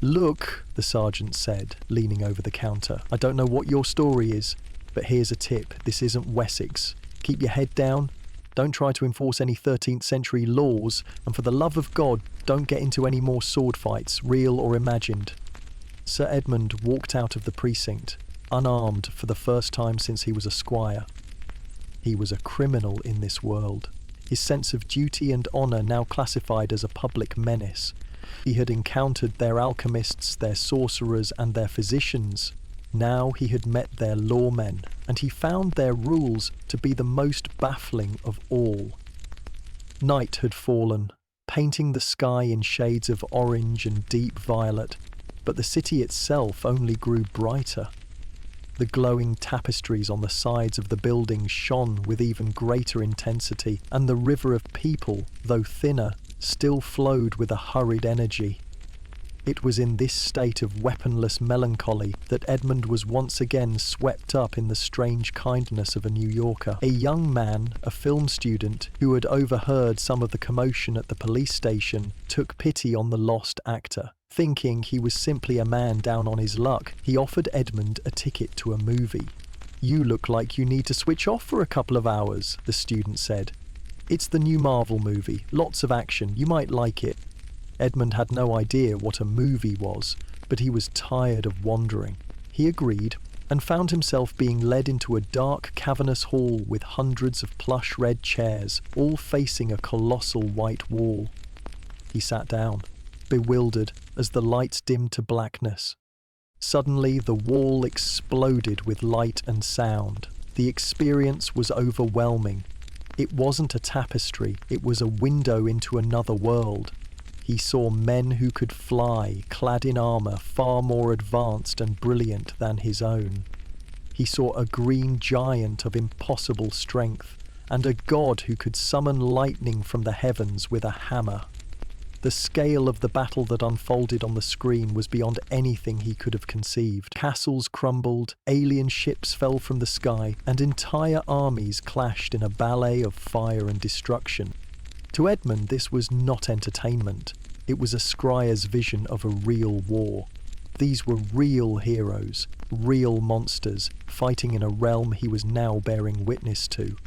"Look," the sergeant said, leaning over the counter, "I don't know what your story is, but here's a tip. This isn't Wessex. Keep your head down. Don't try to enforce any 13th century laws, and for the love of God, don't get into any more sword fights, real or imagined." Sir Edmund walked out of the precinct, unarmed for the first time since he was a squire. He was a criminal in this world, his sense of duty and honour now classified as a public menace. He had encountered their alchemists, their sorcerers, and their physicians. Now he had met their lawmen, and he found their rules to be the most baffling of all. Night had fallen, painting the sky in shades of orange and deep violet, but the city itself only grew brighter. The glowing tapestries on the sides of the buildings shone with even greater intensity, and the river of people, though thinner, still flowed with a hurried energy. It was in this state of weaponless melancholy that Edmund was once again swept up in the strange kindness of a New Yorker. A young man, a film student, who had overheard some of the commotion at the police station, took pity on the lost actor. Thinking he was simply a man down on his luck, he offered Edmund a ticket to a movie. "You look like you need to switch off for a couple of hours," the student said. "It's the new Marvel movie, lots of action, you might like it." Edmund had no idea what a movie was, but he was tired of wandering. He agreed, and found himself being led into a dark, cavernous hall with hundreds of plush red chairs, all facing a colossal white wall. He sat down, bewildered as the lights dimmed to blackness. Suddenly, the wall exploded with light and sound. The experience was overwhelming. It wasn't a tapestry, it was a window into another world. He saw men who could fly, clad in armour far more advanced and brilliant than his own. He saw a green giant of impossible strength, and a god who could summon lightning from the heavens with a hammer. The scale of the battle that unfolded on the screen was beyond anything he could have conceived. Castles crumbled, alien ships fell from the sky, and entire armies clashed in a ballet of fire and destruction. To Edmund, this was not entertainment. It was a scryer's vision of a real war. These were real heroes, real monsters, fighting in a realm he was now bearing witness to.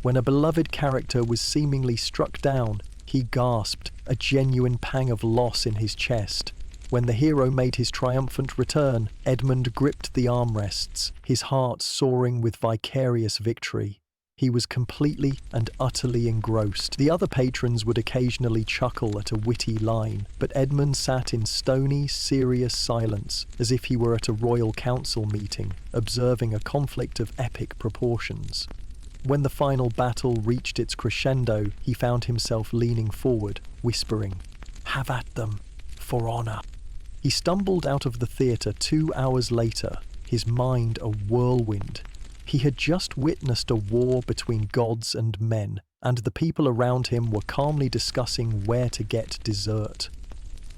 When a beloved character was seemingly struck down, he gasped, a genuine pang of loss in his chest. When the hero made his triumphant return, Edmund gripped the armrests, his heart soaring with vicarious victory. He was completely and utterly engrossed. The other patrons would occasionally chuckle at a witty line, but Edmund sat in stony, serious silence, as if he were at a royal council meeting, observing a conflict of epic proportions. When the final battle reached its crescendo, he found himself leaning forward, whispering, "Have at them, for honour." He stumbled out of the theatre 2 hours later, his mind a whirlwind. He had just witnessed a war between gods and men, and the people around him were calmly discussing where to get dessert.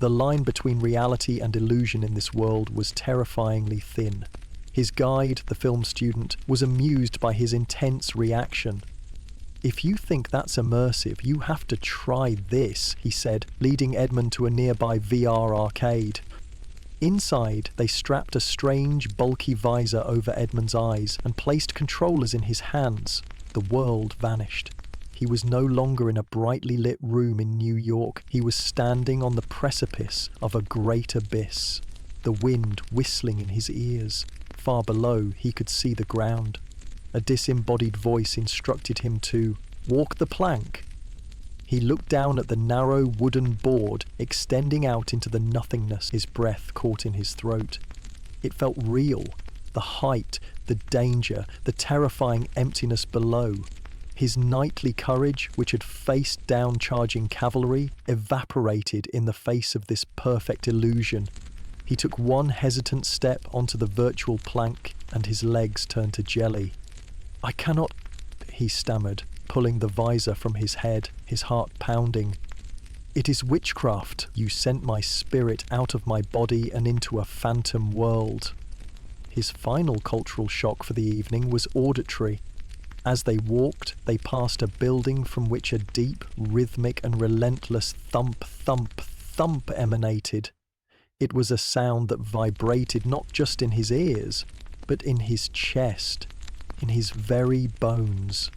The line between reality and illusion in this world was terrifyingly thin. His guide, the film student, was amused by his intense reaction. "If you think that's immersive, you have to try this," he said, leading Edmund to a nearby VR arcade. Inside, they strapped a strange, bulky visor over Edmund's eyes and placed controllers in his hands. The world vanished. He was no longer in a brightly lit room in New York. He was standing on the precipice of a great abyss, the wind whistling in his ears. Far below, he could see the ground. A disembodied voice instructed him to walk the plank. He looked down at the narrow wooden board extending out into the nothingness. His breath caught in his throat. It felt real. The height, the danger, the terrifying emptiness below. His knightly courage, which had faced down charging cavalry, evaporated in the face of this perfect illusion. He took one hesitant step onto the virtual plank, and his legs turned to jelly. "I cannot," he stammered, pulling the visor from his head, his heart pounding. "It is witchcraft. You sent my spirit out of my body and into a phantom world." His final cultural shock for the evening was auditory. As they walked, they passed a building from which a deep, rhythmic and relentless thump, thump, thump emanated. It was a sound that vibrated not just in his ears, but in his chest, in his very bones.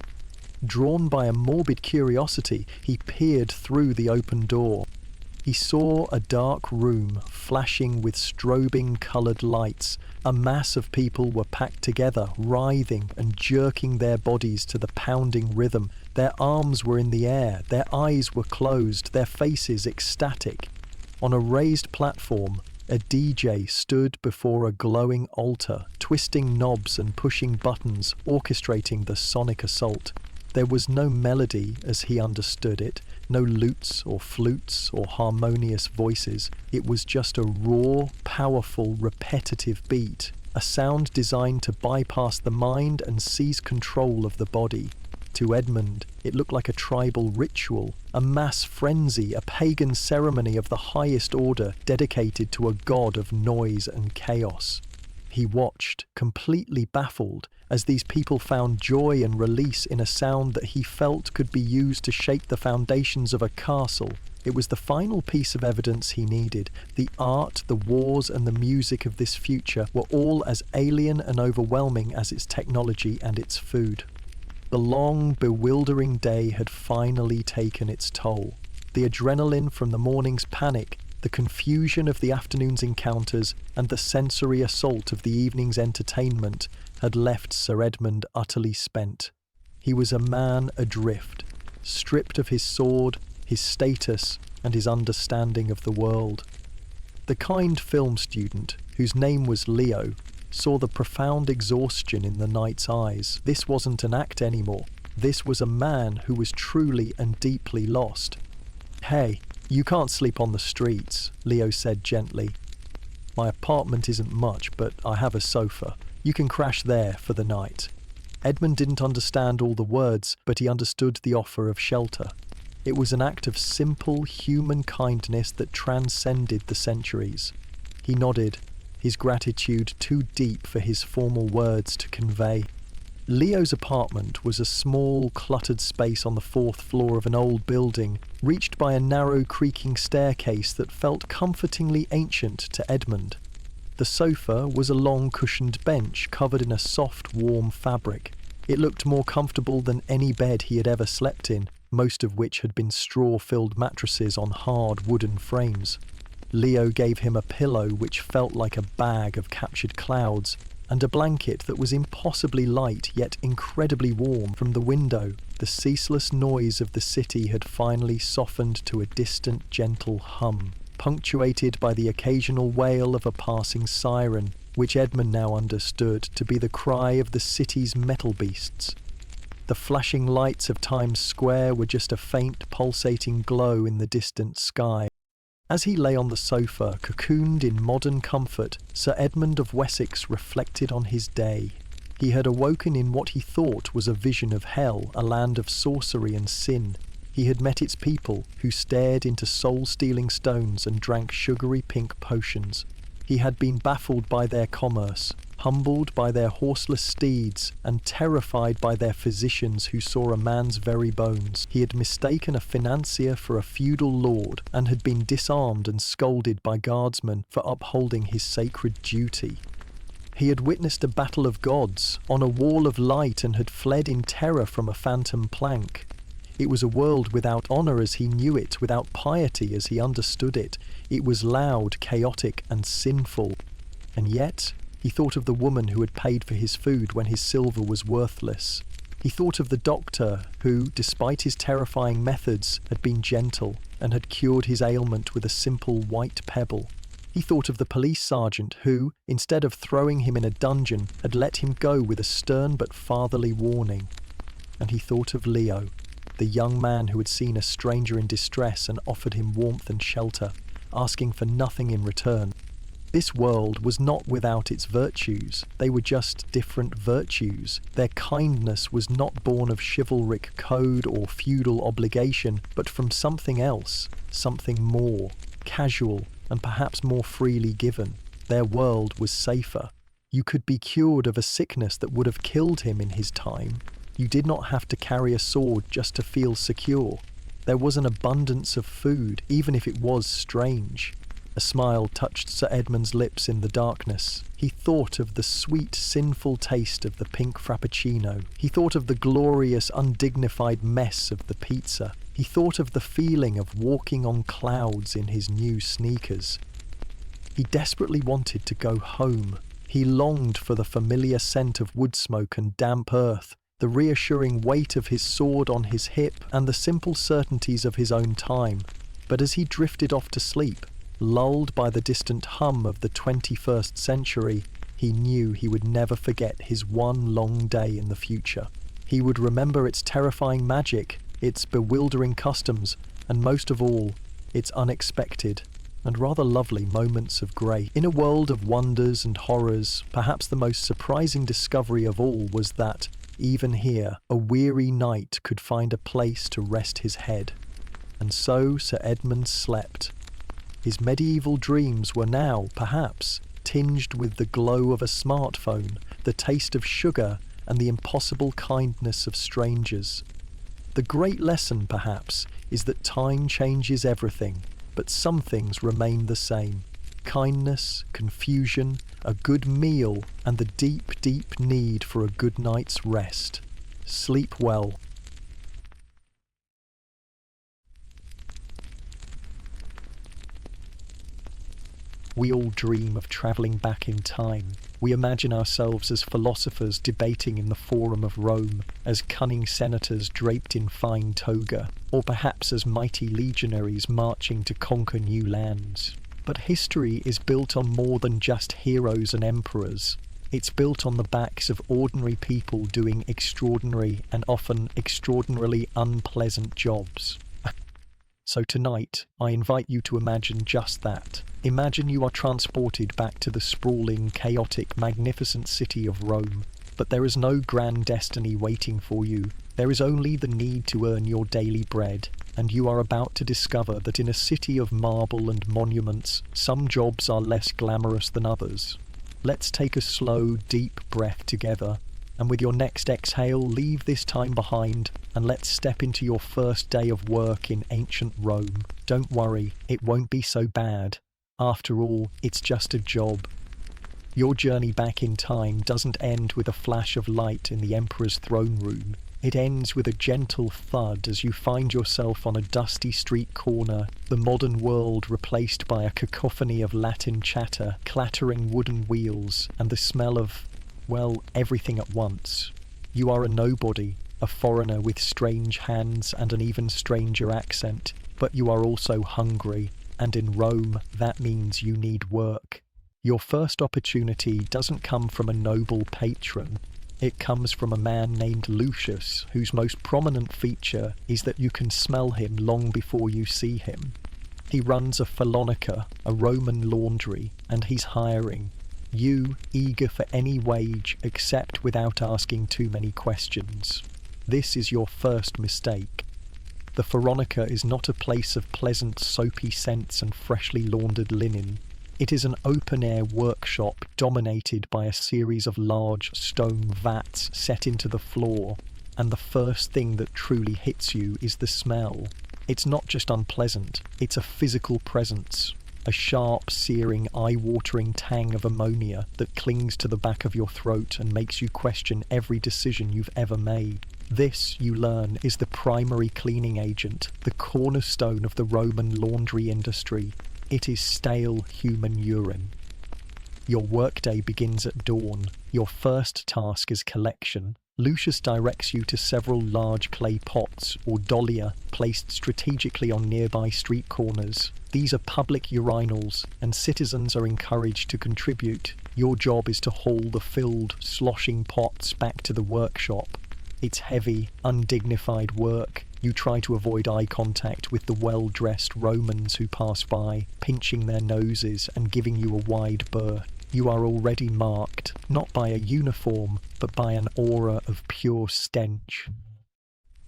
Drawn by a morbid curiosity, he peered through the open door. He saw a dark room flashing with strobing coloured lights. A mass of people were packed together, writhing and jerking their bodies to the pounding rhythm. Their arms were in the air, their eyes were closed, their faces ecstatic. On a raised platform, a DJ stood before a glowing altar, twisting knobs and pushing buttons, orchestrating the sonic assault. There was no melody as he understood it, no lutes or flutes or harmonious voices. It was just a raw, powerful, repetitive beat, a sound designed to bypass the mind and seize control of the body. To Edmund, it looked like a tribal ritual, a mass frenzy, a pagan ceremony of the highest order dedicated to a god of noise and chaos. He watched, completely baffled, as these people found joy and release in a sound that he felt could be used to shake the foundations of a castle. It was the final piece of evidence he needed. The art, the wars, and the music of this future were all as alien and overwhelming as its technology and its food. The long, bewildering day had finally taken its toll. The adrenaline from the morning's panic, the confusion of the afternoon's encounters, and the sensory assault of the evening's entertainment had left Sir Edmund utterly spent. He was a man adrift, stripped of his sword, his status, and his understanding of the world. The kind film student, whose name was Leo, saw the profound exhaustion in the knight's eyes. This wasn't an act anymore. This was a man who was truly and deeply lost. "Hey, you can't sleep on the streets," Leo said gently. "My apartment isn't much, but I have a sofa. You can crash there for the night." Edmund didn't understand all the words, but he understood the offer of shelter. It was an act of simple human kindness that transcended the centuries. He nodded, his gratitude too deep for his formal words to convey. Leo's apartment was a small, cluttered space on the fourth floor of an old building, reached by a narrow, creaking staircase that felt comfortingly ancient to Edmund. The sofa was a long, cushioned bench covered in a soft, warm fabric. It looked more comfortable than any bed he had ever slept in, most of which had been straw-filled mattresses on hard wooden frames. Leo gave him a pillow which felt like a bag of captured clouds, and a blanket that was impossibly light yet incredibly warm. From the window, the ceaseless noise of the city had finally softened to a distant, gentle hum, punctuated by the occasional wail of a passing siren, which Edmund now understood to be the cry of the city's metal beasts. The flashing lights of Times Square were just a faint, pulsating glow in the distant sky. As he lay on the sofa, cocooned in modern comfort, Sir Edmund of Wessex reflected on his day. He had awoken in what he thought was a vision of hell, a land of sorcery and sin. He had met its people, who stared into soul-stealing stones and drank sugary pink potions. He had been baffled by their commerce, humbled by their horseless steeds, and terrified by their physicians who saw a man's very bones. He had mistaken a financier for a feudal lord, and had been disarmed and scolded by guardsmen for upholding his sacred duty. He had witnessed a battle of gods on a wall of light and had fled in terror from a phantom plank. It was a world without honour as he knew it, without piety as he understood it. It was loud, chaotic, and sinful. And yet, he thought of the woman who had paid for his food when his silver was worthless. He thought of the doctor who, despite his terrifying methods, had been gentle and had cured his ailment with a simple white pebble. He thought of the police sergeant who, instead of throwing him in a dungeon, had let him go with a stern but fatherly warning. And he thought of Leo, the young man who had seen a stranger in distress and offered him warmth and shelter, asking for nothing in return. This world was not without its virtues. They were just different virtues. Their kindness was not born of chivalric code or feudal obligation, but from something else, something more, casual, and perhaps more freely given. Their world was safer. You could be cured of a sickness that would have killed him in his time. You did not have to carry a sword just to feel secure. There was an abundance of food, even if it was strange. A smile touched Sir Edmund's lips in the darkness. He thought of the sweet, sinful taste of the pink frappuccino. He thought of the glorious, undignified mess of the pizza. He thought of the feeling of walking on clouds in his new sneakers. He desperately wanted to go home. He longed for the familiar scent of wood smoke and damp earth, the reassuring weight of his sword on his hip, and the simple certainties of his own time. But as he drifted off to sleep, lulled by the distant hum of the 21st century, he knew he would never forget his one long day in the future. He would remember its terrifying magic, its bewildering customs, and most of all, its unexpected and rather lovely moments of grace. In a world of wonders and horrors, perhaps the most surprising discovery of all was that, even here, a weary knight could find a place to rest his head. And so Sir Edmund slept. His medieval dreams were now, perhaps, tinged with the glow of a smartphone, the taste of sugar, and the impossible kindness of strangers. The great lesson, perhaps, is that time changes everything, but some things remain the same. Kindness, confusion, a good meal, and the deep, deep need for a good night's rest. Sleep well. We all dream of travelling back in time. We imagine ourselves as philosophers debating in the Forum of Rome, as cunning senators draped in fine toga, or perhaps as mighty legionaries marching to conquer new lands. But history is built on more than just heroes and emperors. It's built on the backs of ordinary people doing extraordinary and often extraordinarily unpleasant jobs. So tonight, I invite you to imagine just that. Imagine you are transported back to the sprawling, chaotic, magnificent city of Rome. But there is no grand destiny waiting for you. There is only the need to earn your daily bread. And you are about to discover that in a city of marble and monuments, some jobs are less glamorous than others. Let's take a slow, deep breath together. And with your next exhale, leave this time behind and let's step into your first day of work in ancient Rome. Don't worry, it won't be so bad. After all, it's just a job. Your journey back in time doesn't end with a flash of light in the emperor's throne room. It ends with a gentle thud as you find yourself on a dusty street corner, the modern world replaced by a cacophony of Latin chatter, clattering wooden wheels, and the smell of, well, everything at once. You are a nobody, a foreigner with strange hands and an even stranger accent, but you are also hungry, and in Rome, that means you need work. Your first opportunity doesn't come from a noble patron. It comes from a man named Lucius, whose most prominent feature is that you can smell him long before you see him. He runs a Phalonica, a Roman laundry, and he's hiring. You, eager for any wage, accept without asking too many questions. This is your first mistake. The Phalonica is not a place of pleasant soapy scents and freshly laundered linen. It is an open-air workshop dominated by a series of large stone vats set into the floor, and the first thing that truly hits you is the smell. It's not just unpleasant, it's a physical presence, a sharp, searing, eye-watering tang of ammonia that clings to the back of your throat and makes you question every decision you've ever made. This, you learn, is the primary cleaning agent, the cornerstone of the Roman laundry industry. It is stale human urine. Your workday begins at dawn. Your first task is collection. Lucius directs you to several large clay pots, or dolia, placed strategically on nearby street corners. These are public urinals, and citizens are encouraged to contribute. Your job is to haul the filled, sloshing pots back to the workshop. It's heavy, undignified work. You try to avoid eye contact with the well-dressed Romans who pass by, pinching their noses and giving you a wide berth. You are already marked, not by a uniform, but by an aura of pure stench.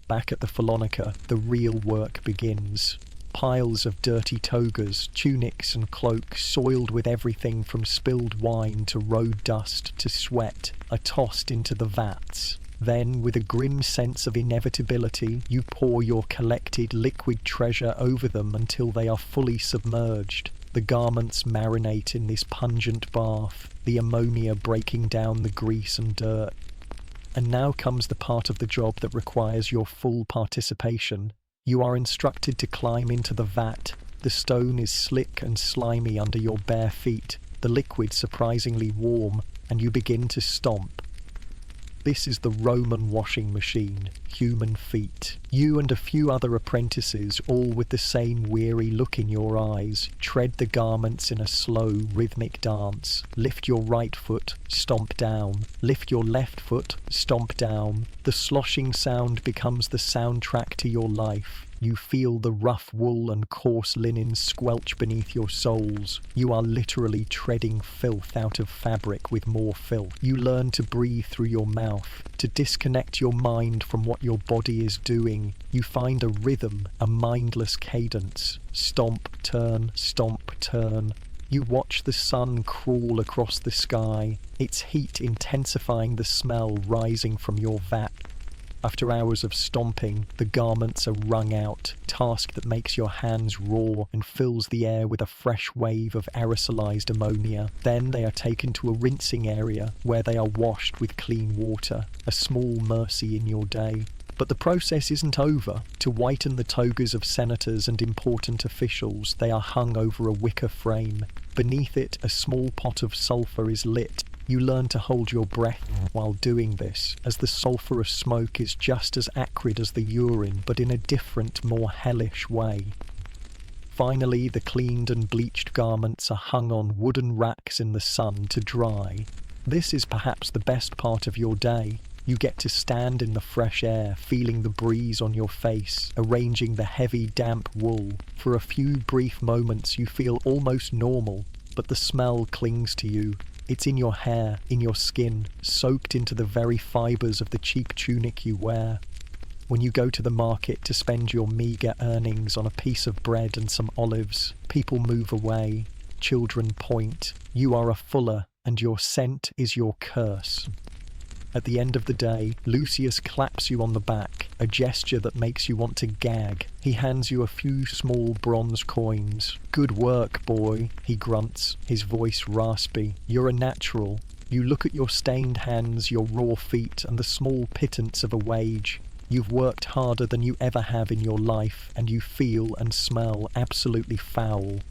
Back at the Phalonica, the real work begins. Piles of dirty togas, tunics and cloaks, soiled with everything from spilled wine to road dust to sweat, are tossed into the vats. Then, with a grim sense of inevitability, you pour your collected liquid treasure over them until they are fully submerged. The garments marinate in this pungent bath, the ammonia breaking down the grease and dirt. And now comes the part of the job that requires your full participation. You are instructed to climb into the vat. The stone is slick and slimy under your bare feet, the liquid surprisingly warm, and you begin to stomp. This is the Roman washing machine, human feet. You and a few other apprentices, all with the same weary look in your eyes, tread the garments in a slow, rhythmic dance. Lift your right foot, stomp down. Lift your left foot, stomp down. The sloshing sound becomes the soundtrack to your life. You feel the rough wool and coarse linen squelch beneath your soles. You are literally treading filth out of fabric with more filth. You learn to breathe through your mouth, to disconnect your mind from what your body is doing. You find a rhythm, a mindless cadence. Stomp, turn, stomp, turn. You watch the sun crawl across the sky, its heat intensifying the smell rising from your vat. After hours of stomping, the garments are wrung out, task that makes your hands raw and fills the air with a fresh wave of aerosolized ammonia. Then they are taken to a rinsing area where they are washed with clean water, a small mercy in your day. But the process isn't over. To whiten the togas of senators and important officials, they are hung over a wicker frame. Beneath it, a small pot of sulfur is lit. You learn to hold your breath while doing this, as the sulphurous smoke is just as acrid as the urine, but in a different, more hellish way. Finally, the cleaned and bleached garments are hung on wooden racks in the sun to dry. This is perhaps the best part of your day. You get to stand in the fresh air, feeling the breeze on your face, arranging the heavy, damp wool. For a few brief moments you feel almost normal, but the smell clings to you. It's in your hair, in your skin, soaked into the very fibres of the cheap tunic you wear. When you go to the market to spend your meagre earnings on a piece of bread and some olives, people move away, children point. You are a fuller, and your scent is your curse. At the end of the day, Lucius claps you on the back, a gesture that makes you want to gag. He hands you a few small bronze coins. "Good work, boy," he grunts, his voice raspy. "You're a natural." You look at your stained hands, your raw feet, and the small pittance of a wage. You've worked harder than you ever have in your life, and you feel and smell absolutely foul.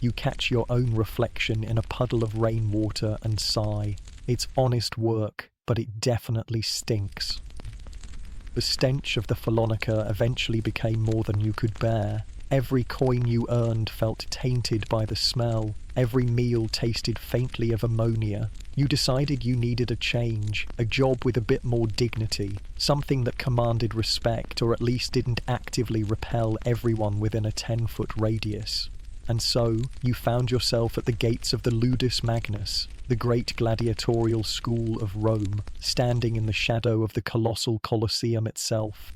You catch your own reflection in a puddle of rainwater and sigh. It's honest work, but it definitely stinks. The stench of the Phalonica eventually became more than you could bear. Every coin you earned felt tainted by the smell. Every meal tasted faintly of ammonia. You decided you needed a change, a job with a bit more dignity, something that commanded respect or at least didn't actively repel everyone within a 10-foot radius. And so, you found yourself at the gates of the Ludus Magnus, the great gladiatorial school of Rome, standing in the shadow of the colossal Colosseum itself.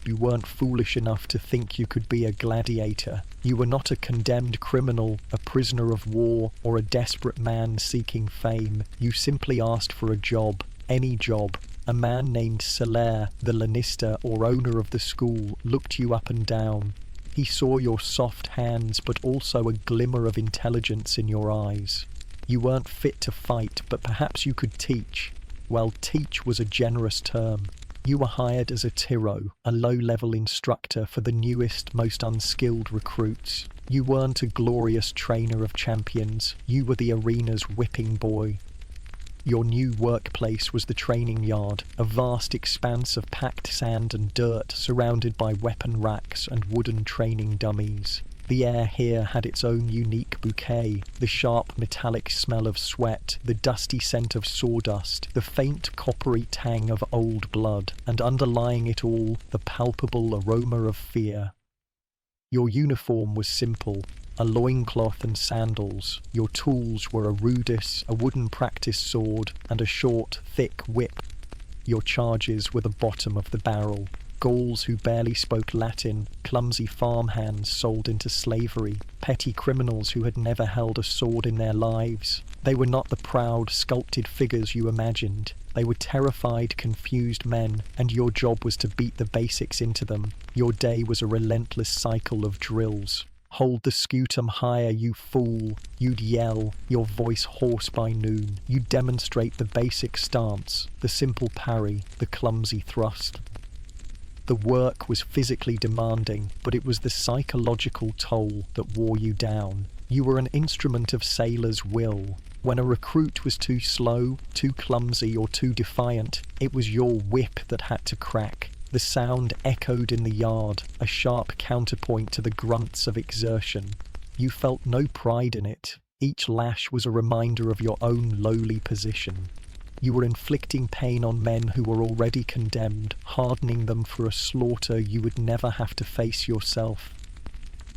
You weren't foolish enough to think you could be a gladiator. You were not a condemned criminal, a prisoner of war, or a desperate man seeking fame. You simply asked for a job, any job. A man named Celer, the Lanista or owner of the school, looked you up and down. He saw your soft hands, but also a glimmer of intelligence in your eyes. You weren't fit to fight, but perhaps you could teach. Well, teach was a generous term. You were hired as a tyro, a low-level instructor for the newest, most unskilled recruits. You weren't a glorious trainer of champions. You were the arena's whipping boy. Your new workplace was the training yard, a vast expanse of packed sand and dirt surrounded by weapon racks and wooden training dummies. The air here had its own unique bouquet, the sharp metallic smell of sweat, the dusty scent of sawdust, the faint coppery tang of old blood, and underlying it all, the palpable aroma of fear. Your uniform was simple, a loincloth and sandals. Your tools were a rudis, a wooden practice sword, and a short, thick whip. Your charges were the bottom of the barrel. Gauls who barely spoke Latin, clumsy farmhands sold into slavery, petty criminals who had never held a sword in their lives. They were not the proud, sculpted figures you imagined. They were terrified, confused men, and your job was to beat the basics into them. Your day was a relentless cycle of drills. "Hold the scutum higher, you fool," you'd yell, your voice hoarse by noon. You'd demonstrate the basic stance, the simple parry, the clumsy thrust. The work was physically demanding, but it was the psychological toll that wore you down. You were an instrument of sailor's will. When a recruit was too slow, too clumsy, or too defiant, it was your whip that had to crack. The sound echoed in the yard, a sharp counterpoint to the grunts of exertion. You felt no pride in it. Each lash was a reminder of your own lowly position. You were inflicting pain on men who were already condemned, hardening them for a slaughter you would never have to face yourself.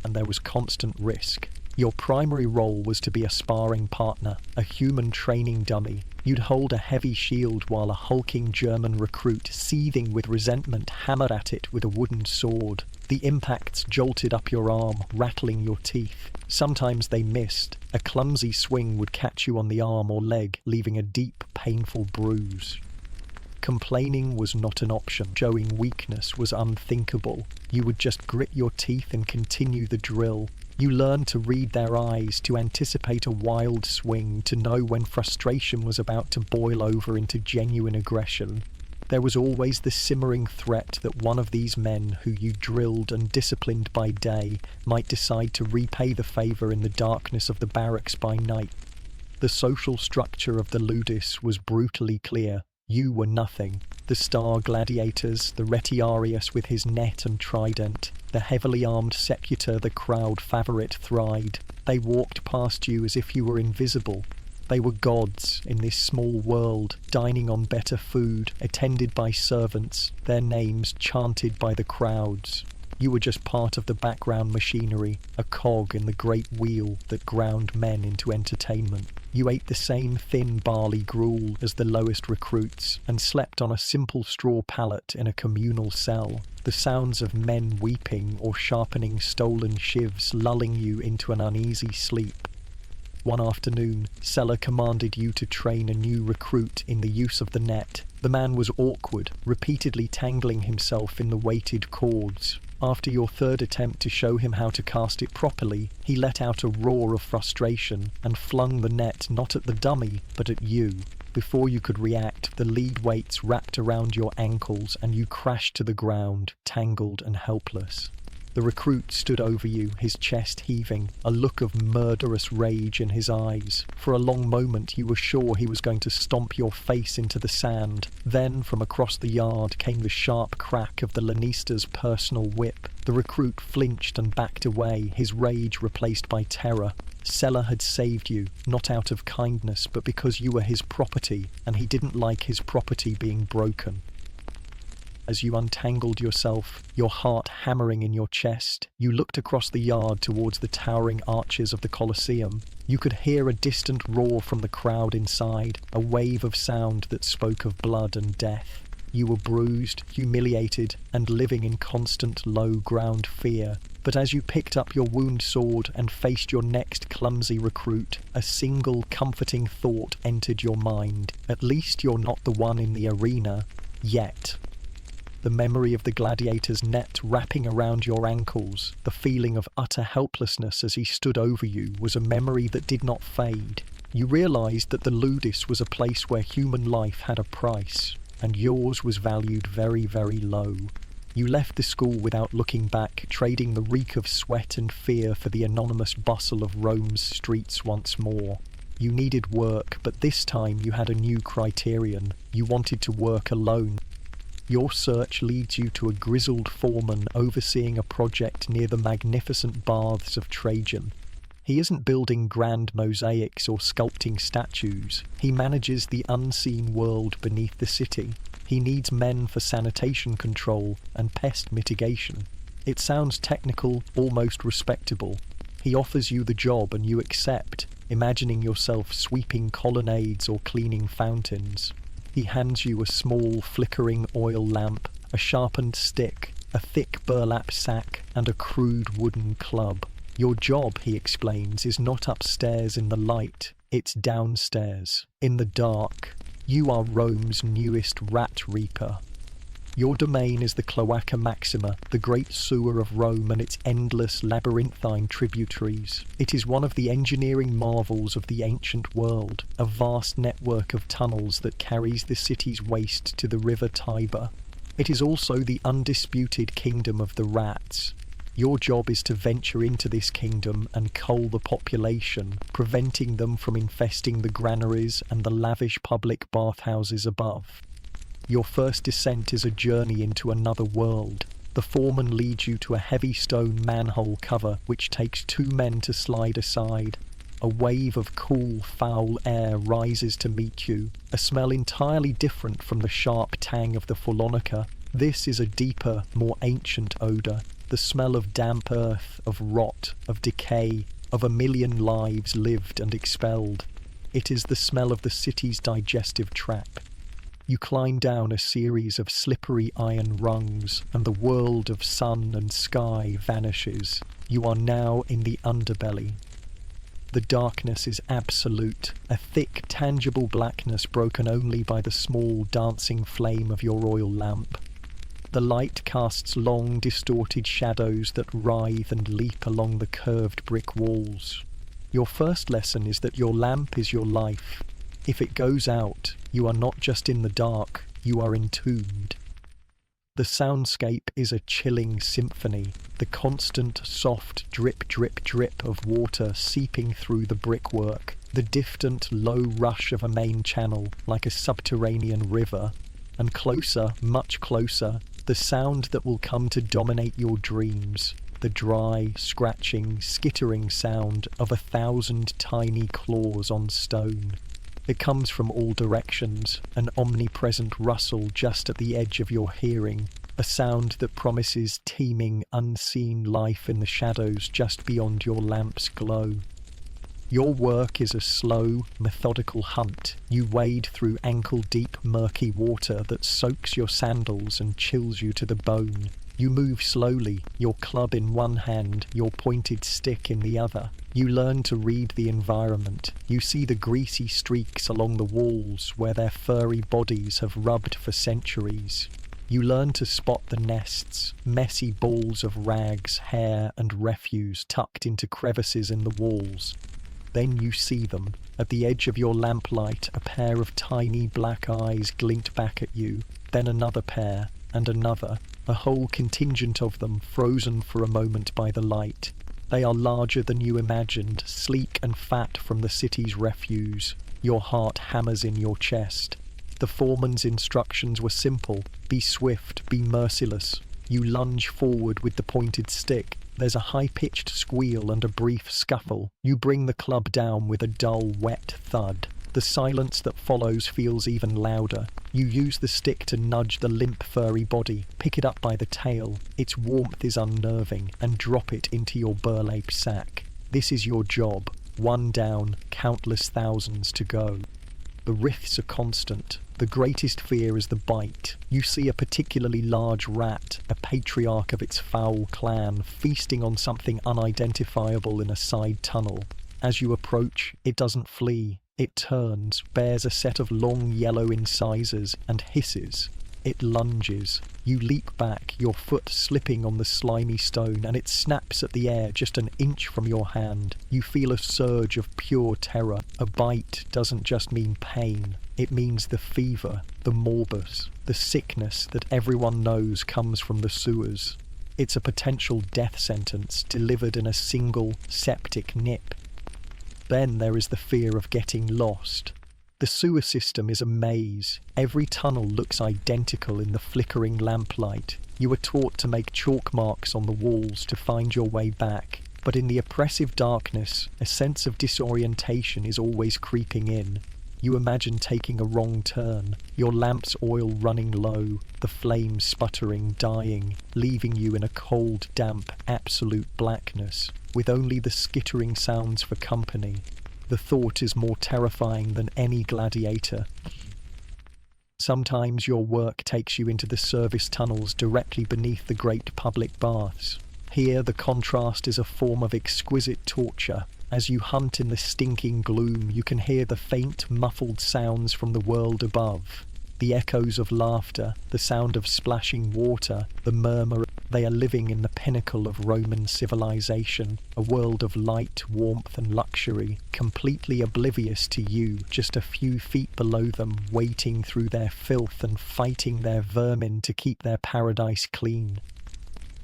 And there was constant risk. Your primary role was to be a sparring partner, a human training dummy. You'd hold a heavy shield while a hulking German recruit, seething with resentment, hammered at it with a wooden sword. The impacts jolted up your arm, rattling your teeth. Sometimes they missed. A clumsy swing would catch you on the arm or leg, leaving a deep, painful bruise. Complaining was not an option. Showing weakness was unthinkable. You would just grit your teeth and continue the drill. You learned to read their eyes, to anticipate a wild swing, to know when frustration was about to boil over into genuine aggression. There was always the simmering threat that one of these men who you drilled and disciplined by day might decide to repay the favour in the darkness of the barracks by night. The social structure of the Ludus was brutally clear. You were nothing. The star gladiators, the retiarius with his net and trident, the heavily armed secutor, the crowd favourite Thride. They walked past you as if you were invisible. They were gods in this small world, dining on better food, attended by servants, their names chanted by the crowds. You were just part of the background machinery, a cog in the great wheel that ground men into entertainment. You ate the same thin barley gruel as the lowest recruits and slept on a simple straw pallet in a communal cell, the sounds of men weeping or sharpening stolen shivs lulling you into an uneasy sleep. One afternoon, Celer commanded you to train a new recruit in the use of the net. The man was awkward, repeatedly tangling himself in the weighted cords. After your third attempt to show him how to cast it properly, he let out a roar of frustration and flung the net not at the dummy, but at you. Before you could react, the lead weights wrapped around your ankles and you crashed to the ground, tangled and helpless. The recruit stood over you, his chest heaving, a look of murderous rage in his eyes. For a long moment you were sure he was going to stomp your face into the sand. Then, from across the yard, came the sharp crack of the Lannister's personal whip. The recruit flinched and backed away, his rage replaced by terror. Sella had saved you, not out of kindness, but because you were his property, and he didn't like his property being broken. As you untangled yourself, your heart hammering in your chest, you looked across the yard towards the towering arches of the Colosseum. You could hear a distant roar from the crowd inside, a wave of sound that spoke of blood and death. You were bruised, humiliated, and living in constant low-ground fear. But as you picked up your wound sword and faced your next clumsy recruit, a single comforting thought entered your mind. At least you're not the one in the arena. Yet. The memory of the gladiator's net wrapping around your ankles, the feeling of utter helplessness as he stood over you, was a memory that did not fade. You realized that the Ludus was a place where human life had a price, and yours was valued very, very low. You left the school without looking back, trading the reek of sweat and fear for the anonymous bustle of Rome's streets once more. You needed work, but this time you had a new criterion. You wanted to work alone. Your search leads you to a grizzled foreman overseeing a project near the magnificent baths of Trajan. He isn't building grand mosaics or sculpting statues. He manages the unseen world beneath the city. He needs men for sanitation control and pest mitigation. It sounds technical, almost respectable. He offers you the job and you accept, imagining yourself sweeping colonnades or cleaning fountains. He hands you a small, flickering oil lamp, a sharpened stick, a thick burlap sack, and a crude wooden club. Your job, he explains, is not upstairs in the light, it's downstairs, in the dark. You are Rome's newest rat reaper. Your domain is the Cloaca Maxima, the great sewer of Rome and its endless labyrinthine tributaries. It is one of the engineering marvels of the ancient world, a vast network of tunnels that carries the city's waste to the river Tiber. It is also the undisputed kingdom of the rats. Your job is to venture into this kingdom and cull the population, preventing them from infesting the granaries and the lavish public bathhouses above. Your first descent is a journey into another world. The foreman leads you to a heavy stone manhole cover which takes 2 men to slide aside. A wave of cool, foul air rises to meet you, a smell entirely different from the sharp tang of the Forlonica. This is a deeper, more ancient odour, the smell of damp earth, of rot, of decay, of 1,000,000 lives lived and expelled. It is the smell of the city's digestive tract. You climb down a series of slippery iron rungs, and the world of sun and sky vanishes. You are now in the underbelly. The darkness is absolute, a thick, tangible blackness broken only by the small, dancing flame of your oil lamp. The light casts long, distorted shadows that writhe and leap along the curved brick walls. Your first lesson is that your lamp is your life. If it goes out, you are not just in the dark, you are entombed. The soundscape is a chilling symphony, the constant, soft drip, drip, drip of water seeping through the brickwork, the distant, low rush of a main channel like a subterranean river, and closer, much closer, the sound that will come to dominate your dreams, the dry, scratching, skittering sound of 1,000 tiny claws on stone. It comes from all directions, an omnipresent rustle just at the edge of your hearing, a sound that promises teeming, unseen life in the shadows just beyond your lamp's glow. Your work is a slow, methodical hunt. You wade through ankle-deep, murky water that soaks your sandals and chills you to the bone. You move slowly, your club in one hand, your pointed stick in the other. You learn to read the environment. You see the greasy streaks along the walls where their furry bodies have rubbed for centuries. You learn to spot the nests, messy balls of rags, hair and refuse tucked into crevices in the walls. Then you see them. At the edge of your lamplight, a pair of tiny black eyes glint back at you, then another pair, and another, a whole contingent of them frozen for a moment by the light. They are larger than you imagined, sleek and fat from the city's refuse. Your heart hammers in your chest. The foreman's instructions were simple: be swift, be merciless. You lunge forward with the pointed stick. There's a high-pitched squeal and a brief scuffle. You bring the club down with a dull, wet thud. The silence that follows feels even louder. You use the stick to nudge the limp, furry body, pick it up by the tail. Its warmth is unnerving, and drop it into your burlap sack. This is your job. One down, countless thousands to go. The rifts are constant. The greatest fear is the bite. You see a particularly large rat, a patriarch of its foul clan, feasting on something unidentifiable in a side tunnel. As you approach, it doesn't flee. It turns, bears a set of long yellow incisors, and hisses. It lunges. You leap back, your foot slipping on the slimy stone, and it snaps at the air just an inch from your hand. You feel a surge of pure terror. A bite doesn't just mean pain. It means the fever, the morbus, the sickness that everyone knows comes from the sewers. It's a potential death sentence delivered in a single septic nip. Then there is the fear of getting lost. The sewer system is a maze. Every tunnel looks identical in the flickering lamplight. You are taught to make chalk marks on the walls to find your way back. But in the oppressive darkness, a sense of disorientation is always creeping in. You imagine taking a wrong turn, your lamp's oil running low, the flames sputtering, dying, leaving you in a cold, damp, absolute blackness, with only the skittering sounds for company. The thought is more terrifying than any gladiator. Sometimes your work takes you into the service tunnels directly beneath the great public baths. Here the contrast is a form of exquisite torture. As you hunt in the stinking gloom, you can hear the faint, muffled sounds from the world above. The echoes of laughter, the sound of splashing water, the murmur. They are living in the pinnacle of Roman civilization, a world of light, warmth and luxury, completely oblivious to you, just a few feet below them, wading through their filth and fighting their vermin to keep their paradise clean.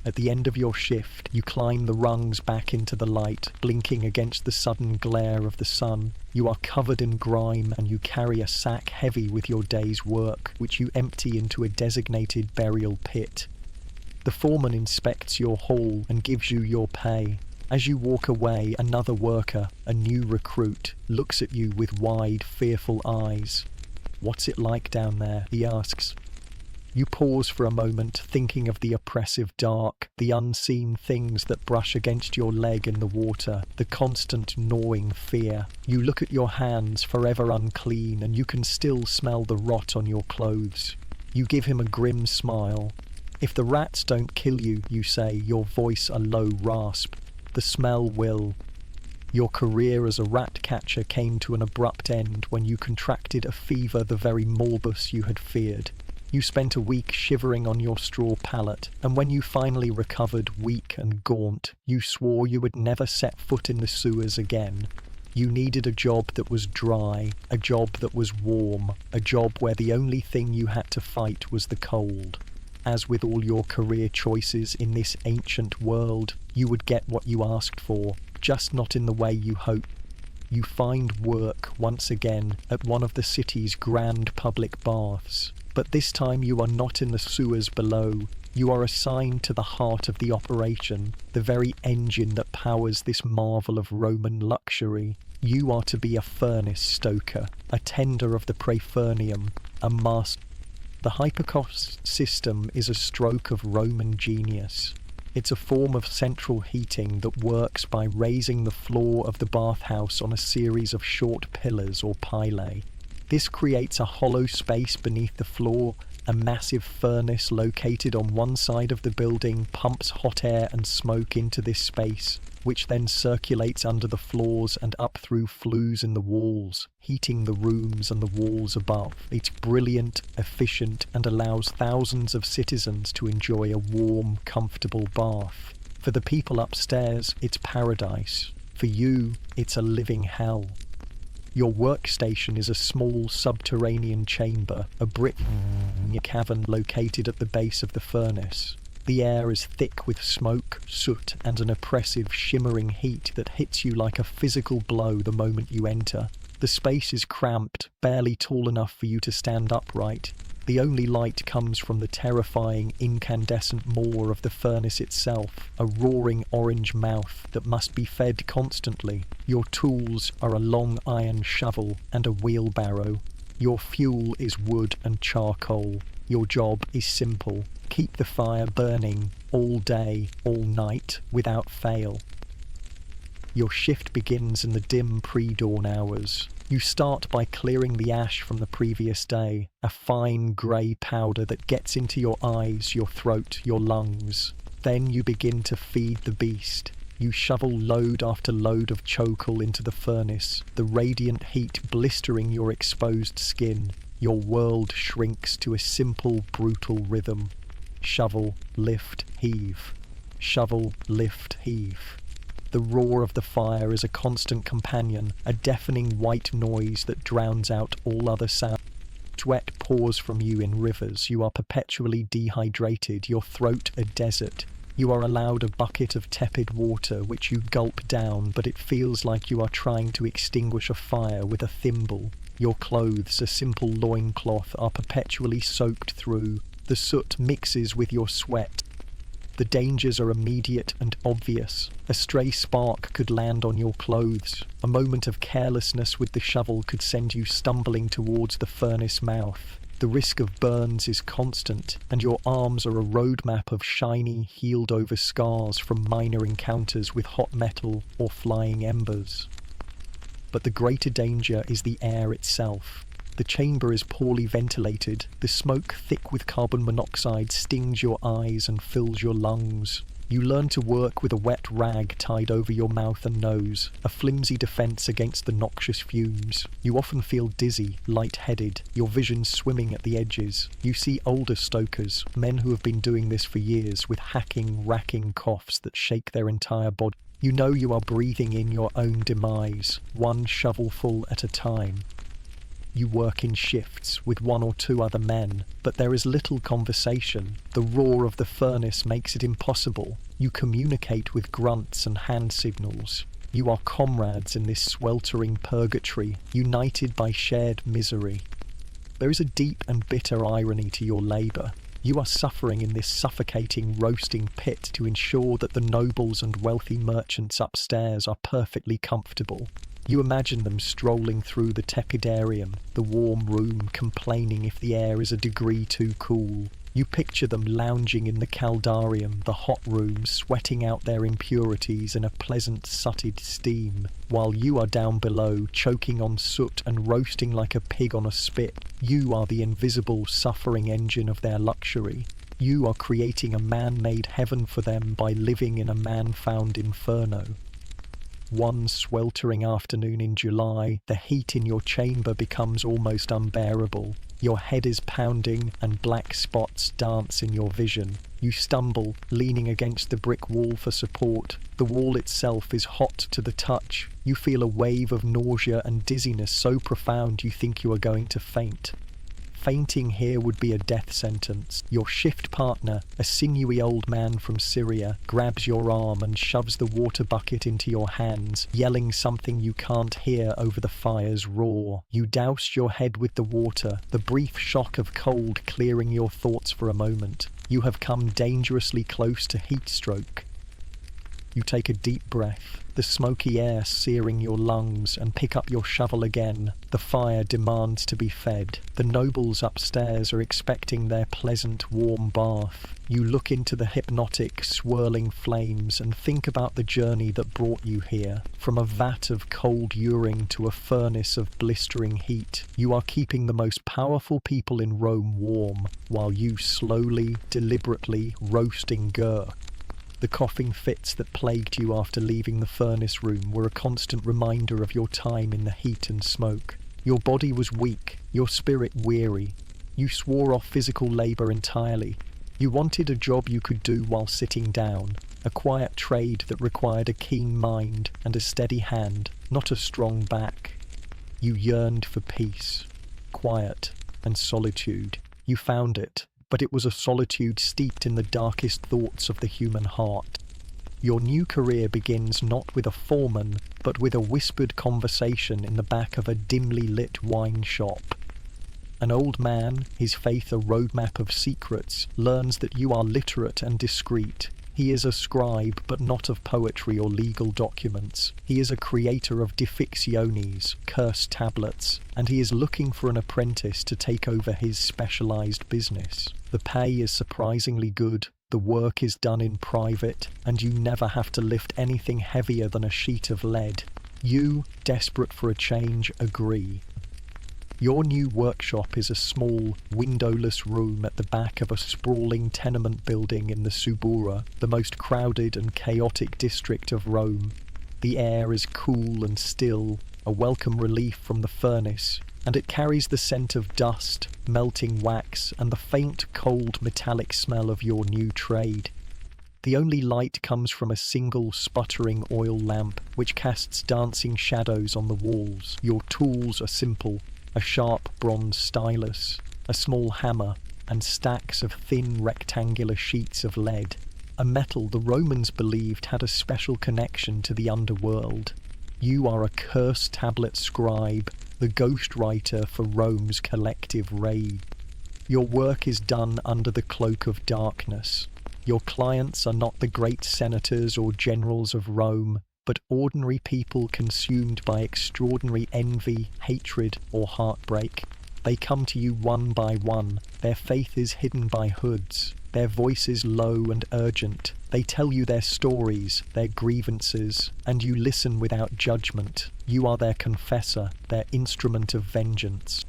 At the end of your shift, you climb the rungs back into the light, blinking against the sudden glare of the sun. You are covered in grime and you carry a sack heavy with your day's work, which you empty into a designated burial pit. The foreman inspects your haul and gives you your pay. As you walk away, another worker, a new recruit, looks at you with wide, fearful eyes. "What's it like down there?" he asks. You pause for a moment, thinking of the oppressive dark, the unseen things that brush against your leg in the water, the constant gnawing fear. You look at your hands, forever unclean, and you can still smell the rot on your clothes. You give him a grim smile. "If the rats don't kill you," you say, your voice a low rasp, "the smell will." Your career as a rat catcher came to an abrupt end when you contracted a fever, the very morbus you had feared. You spent a week shivering on your straw pallet, and when you finally recovered, weak and gaunt, you swore you would never set foot in the sewers again. You needed a job that was dry, a job that was warm, a job where the only thing you had to fight was the cold. As with all your career choices in this ancient world, you would get what you asked for, just not in the way you hoped. You find work once again at one of the city's grand public baths. But this time you are not in the sewers below. You are assigned to the heart of the operation, the very engine that powers this marvel of Roman luxury. You are to be a furnace stoker, a tender of the Praefernium, a master. The hypercost system is a stroke of Roman genius. It's a form of central heating that works by raising the floor of the bathhouse on a series of short pillars or pilae. This creates a hollow space beneath the floor A massive furnace located on one side of the building pumps hot air and smoke into this space, which then circulates under the floors and up through flues in the walls, heating the rooms and the walls above. It's brilliant, efficient, and allows thousands of citizens to enjoy a warm, comfortable bath. For the people upstairs, it's paradise. For you, it's a living hell. Your workstation is a small subterranean chamber, a brick cavern located at the base of the furnace. The air is thick with smoke, soot, and an oppressive, shimmering heat that hits you like a physical blow the moment you enter. The space is cramped, barely tall enough for you to stand upright. The only light comes from the terrifying, incandescent maw of the furnace itself, a roaring orange mouth that must be fed constantly. Your tools are a long iron shovel and a wheelbarrow. Your fuel is wood and charcoal. Your job is simple. Keep the fire burning all day, all night, without fail. Your shift begins in the dim pre-dawn hours. You start by clearing the ash from the previous day, a fine grey powder that gets into your eyes, your throat, your lungs. Then you begin to feed the beast. You shovel load after load of charcoal into the furnace, the radiant heat blistering your exposed skin. Your world shrinks to a simple, brutal rhythm. Shovel, lift, heave. Shovel, lift, heave. The roar of the fire is a constant companion, a deafening white noise that drowns out all other sounds. Sweat pours from you in rivers. You are perpetually dehydrated, your throat a desert. You are allowed a bucket of tepid water which you gulp down, but it feels like you are trying to extinguish a fire with a thimble. Your clothes, a simple loincloth, are perpetually soaked through. The soot mixes with your sweat. The dangers are immediate and obvious. A stray spark could land on your clothes. A moment of carelessness with the shovel could send you stumbling towards the furnace mouth. The risk of burns is constant, and your arms are a roadmap of shiny, healed-over scars from minor encounters with hot metal or flying embers. But the greater danger is the air itself. The chamber is poorly ventilated. The smoke, thick with carbon monoxide, stings your eyes and fills your lungs. You learn to work with a wet rag tied over your mouth and nose, a flimsy defense against the noxious fumes. You often feel dizzy, lightheaded, your vision swimming at the edges. You see older stokers, men who have been doing this for years, with hacking, racking coughs that shake their entire body. You know you are breathing in your own demise, one shovelful at a time. You work in shifts with one or two other men, but there is little conversation. The roar of the furnace makes it impossible. You communicate with grunts and hand signals. You are comrades in this sweltering purgatory, united by shared misery. There is a deep and bitter irony to your labour. You are suffering in this suffocating, roasting pit to ensure that the nobles and wealthy merchants upstairs are perfectly comfortable. You imagine them strolling through the tepidarium, the warm room, complaining if the air is a degree too cool. You picture them lounging in the caldarium, the hot room, sweating out their impurities in a pleasant sutted steam, while you are down below, choking on soot and roasting like a pig on a spit. You are the invisible, suffering engine of their luxury. You are creating a man-made heaven for them by living in a man-found inferno. One sweltering afternoon in July, the heat in your chamber becomes almost unbearable. Your head is pounding and black spots dance in your vision. You stumble, leaning against the brick wall for support. The wall itself is hot to the touch. You feel a wave of nausea and dizziness so profound you think you are going to faint. Fainting here would be a death sentence. Your shift partner, a sinewy old man from Syria, grabs your arm and shoves the water bucket into your hands, yelling something you can't hear over the fire's roar. You douse your head with the water, the brief shock of cold clearing your thoughts for a moment. You have come dangerously close to heat stroke. You take a deep breath, the smoky air searing your lungs, and pick up your shovel again. The fire demands to be fed. The nobles upstairs are expecting their pleasant, warm bath. You look into the hypnotic, swirling flames and think about the journey that brought you here. From a vat of cold urine to a furnace of blistering heat, you are keeping the most powerful people in Rome warm, while you slowly, deliberately roasting Gur. The coughing fits that plagued you after leaving the furnace room were a constant reminder of your time in the heat and smoke. Your body was weak, your spirit weary. You swore off physical labour entirely. You wanted a job you could do while sitting down, a quiet trade that required a keen mind and a steady hand, not a strong back. You yearned for peace, quiet, and solitude. You found it. But it was a solitude steeped in the darkest thoughts of the human heart. Your new career begins not with a foreman, but with a whispered conversation in the back of a dimly lit wine shop. An old man, his faith a roadmap of secrets, learns that you are literate and discreet. He is a scribe, but not of poetry or legal documents. He is a creator of diffictiones, cursed tablets, and he is looking for an apprentice to take over his specialized business. The pay is surprisingly good, the work is done in private, and you never have to lift anything heavier than a sheet of lead. You, desperate for a change, agree. Your new workshop is a small, windowless room at the back of a sprawling tenement building in the Subura, the most crowded and chaotic district of Rome. The air is cool and still, a welcome relief from the furnace, and it carries the scent of dust, melting wax, and the faint, cold, metallic smell of your new trade. The only light comes from a single, sputtering oil lamp, which casts dancing shadows on the walls. Your tools are simple. A sharp bronze stylus, a small hammer, and stacks of thin rectangular sheets of lead, a metal the Romans believed had a special connection to the underworld. You are a curse tablet scribe, the ghostwriter for Rome's collective rage. Your work is done under the cloak of darkness. Your clients are not the great senators or generals of Rome, but ordinary people consumed by extraordinary envy, hatred, or heartbreak. They come to you one by one. Their faith is hidden by hoods. Their voice is low and urgent. They tell you their stories, their grievances, and you listen without judgment. You are their confessor, their instrument of vengeance.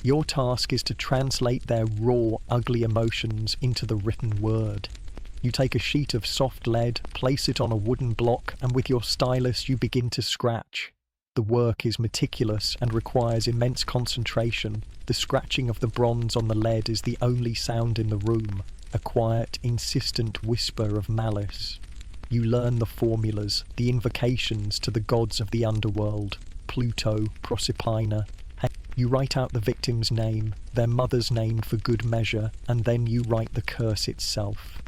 Your task is to translate their raw, ugly emotions into the written word. You take a sheet of soft lead, place it on a wooden block, and with your stylus you begin to scratch. The work is meticulous and requires immense concentration. The scratching of the bronze on the lead is the only sound in the room, a quiet, insistent whisper of malice. You learn the formulas, the invocations to the gods of the underworld, Pluto, Proserpina. You write out the victim's name, their mother's name for good measure, and then you write the curse itself.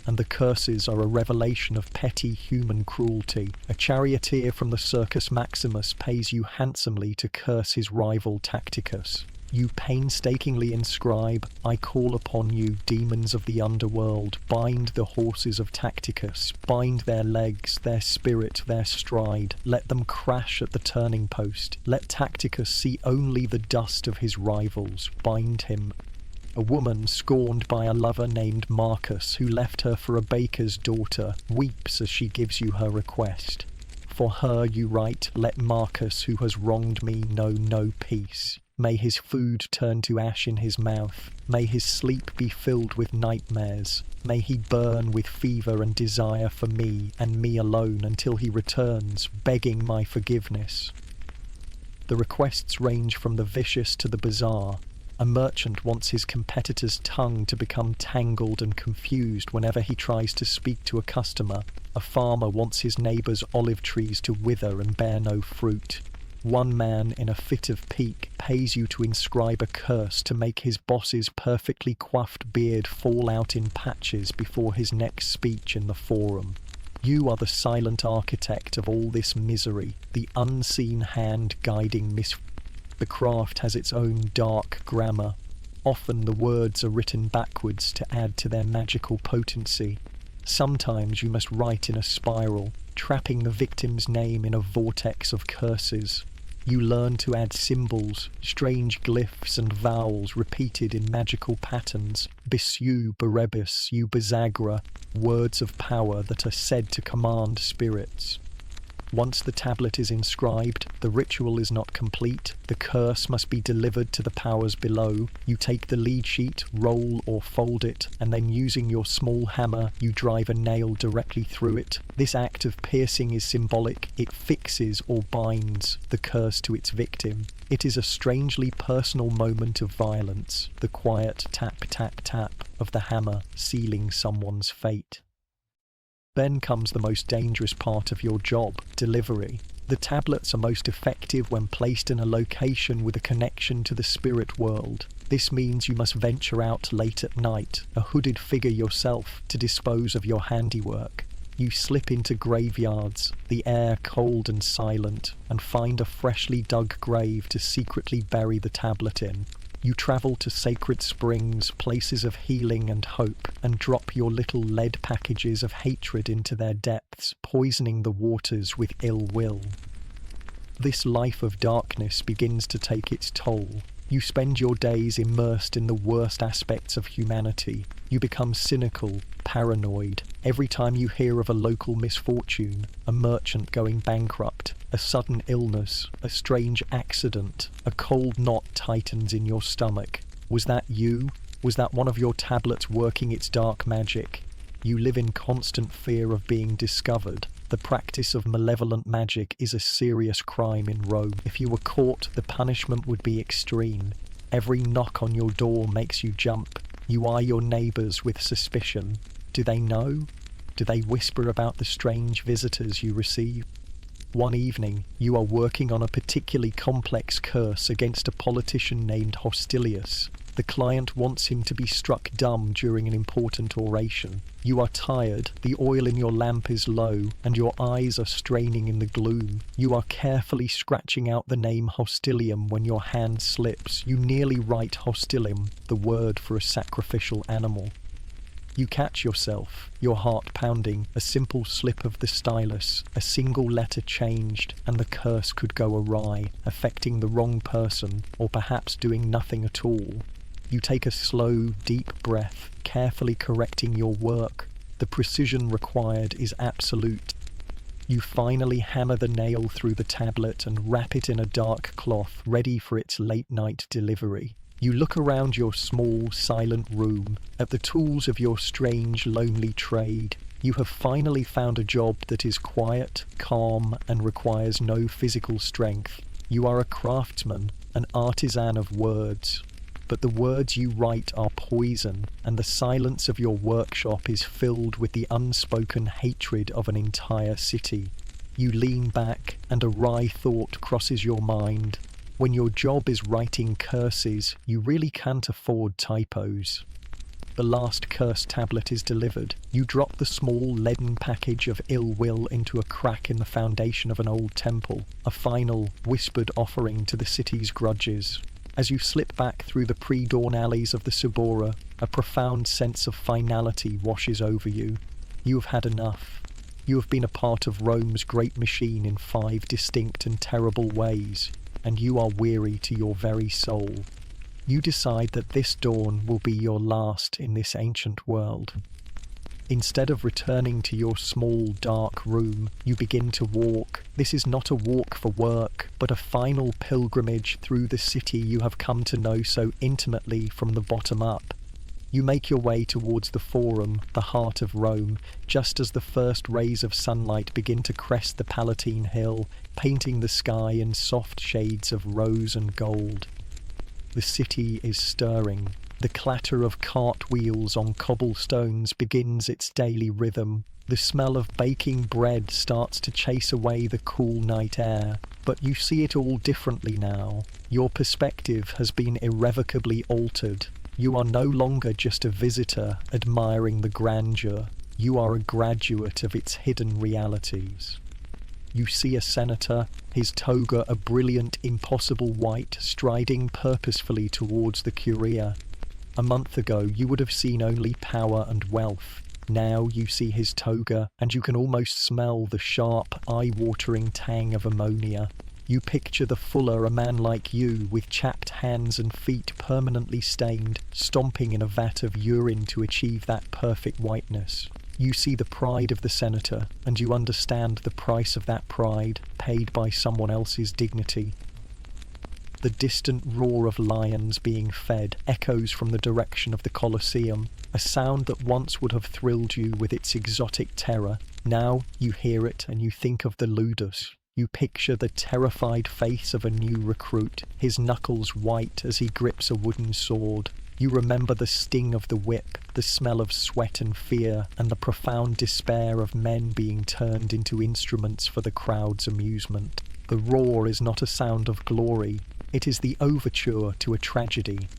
And the curses are a revelation of petty human cruelty. A charioteer from the Circus Maximus pays you handsomely to curse his rival Tacticus. You painstakingly inscribe, "I call upon you, demons of the underworld, bind the horses of Tacticus, bind their legs, their spirit, their stride, let them crash at the turning post, let Tacticus see only the dust of his rivals, bind him." A woman scorned by a lover named Marcus, who left her for a baker's daughter, weeps as she gives you her request. For her you write, "Let Marcus, who has wronged me, know no peace. May his food turn to ash in his mouth. May his sleep be filled with nightmares. May he burn with fever and desire for me, and me alone, until he returns, begging my forgiveness." The requests range from the vicious to the bizarre. A merchant wants his competitor's tongue to become tangled and confused whenever he tries to speak to a customer. A farmer wants his neighbour's olive trees to wither and bear no fruit. One man, in a fit of pique, pays you to inscribe a curse to make his boss's perfectly coiffed beard fall out in patches before his next speech in the forum. You are the silent architect of all this misery, the unseen hand guiding The craft has its own dark grammar. Often the words are written backwards to add to their magical potency. Sometimes you must write in a spiral, trapping the victim's name in a vortex of curses. You learn to add symbols, strange glyphs and vowels repeated in magical patterns, bisu, berebus, ubazagra, words of power that are said to command spirits. Once the tablet is inscribed, the ritual is not complete. The curse must be delivered to the powers below. You take the lead sheet, roll or fold it, and then using your small hammer, you drive a nail directly through it. This act of piercing is symbolic. It fixes or binds the curse to its victim. It is a strangely personal moment of violence, the quiet tap tap tap of the hammer sealing someone's fate. Then comes the most dangerous part of your job, delivery. The tablets are most effective when placed in a location with a connection to the spirit world. This means you must venture out late at night, a hooded figure yourself, to dispose of your handiwork. You slip into graveyards, the air cold and silent, and find a freshly dug grave to secretly bury the tablet in. You travel to sacred springs, places of healing and hope, and drop your little lead packages of hatred into their depths, poisoning the waters with ill will. This life of darkness begins to take its toll. You spend your days immersed in the worst aspects of humanity. You become cynical, paranoid. Every time you hear of a local misfortune, a merchant going bankrupt, a sudden illness, a strange accident, a cold knot tightens in your stomach. Was that you? Was that one of your tablets working its dark magic? You live in constant fear of being discovered. The practice of malevolent magic is a serious crime in Rome. If you were caught, the punishment would be extreme. Every knock on your door makes you jump. You eye your neighbours with suspicion. Do they know? Do they whisper about the strange visitors you receive? One evening, you are working on a particularly complex curse against a politician named Hostilius. The client wants him to be struck dumb during an important oration. You are tired, the oil in your lamp is low, and your eyes are straining in the gloom. You are carefully scratching out the name Hostilium when your hand slips. You nearly write Hostilium, the word for a sacrificial animal. You catch yourself, your heart pounding, a simple slip of the stylus, a single letter changed, and the curse could go awry, affecting the wrong person, or perhaps doing nothing at all. You take a slow, deep breath, carefully correcting your work. The precision required is absolute. You finally hammer the nail through the tablet and wrap it in a dark cloth, ready for its late-night delivery. You look around your small, silent room, at the tools of your strange, lonely trade. You have finally found a job that is quiet, calm, and requires no physical strength. You are a craftsman, an artisan of words. But the words you write are poison, and the silence of your workshop is filled with the unspoken hatred of an entire city. You lean back, and a wry thought crosses your mind. When your job is writing curses, you really can't afford typos. The last curse tablet is delivered. You drop the small leaden package of ill will into a crack in the foundation of an old temple, a final, whispered offering to the city's grudges. As you slip back through the pre-dawn alleys of the Subura, a profound sense of finality washes over you. You have had enough. You have been a part of Rome's great machine in 5 distinct and terrible ways, and you are weary to your very soul. You decide that this dawn will be your last in this ancient world. Instead of returning to your small, dark room, you begin to walk. This is not a walk for work, but a final pilgrimage through the city you have come to know so intimately from the bottom up. You make your way towards the Forum, the heart of Rome, just as the first rays of sunlight begin to crest the Palatine Hill, painting the sky in soft shades of rose and gold. The city is stirring. The clatter of cartwheels on cobblestones begins its daily rhythm. The smell of baking bread starts to chase away the cool night air. But you see it all differently now. Your perspective has been irrevocably altered. You are no longer just a visitor admiring the grandeur. You are a graduate of its hidden realities. You see a senator, his toga a brilliant, impossible white, striding purposefully towards the Curia. A month ago, you would have seen only power and wealth. Now you see his toga, and you can almost smell the sharp, eye-watering tang of ammonia. You picture the fuller a man like you, with chapped hands and feet permanently stained, stomping in a vat of urine to achieve that perfect whiteness. You see the pride of the senator, and you understand the price of that pride, paid by someone else's dignity. The distant roar of lions being fed echoes from the direction of the Colosseum, a sound that once would have thrilled you with its exotic terror. Now you hear it and you think of the ludus. You picture the terrified face of a new recruit, his knuckles white as he grips a wooden sword. You remember the sting of the whip, the smell of sweat and fear, and the profound despair of men being turned into instruments for the crowd's amusement. The roar is not a sound of glory, it is the overture to a tragedy.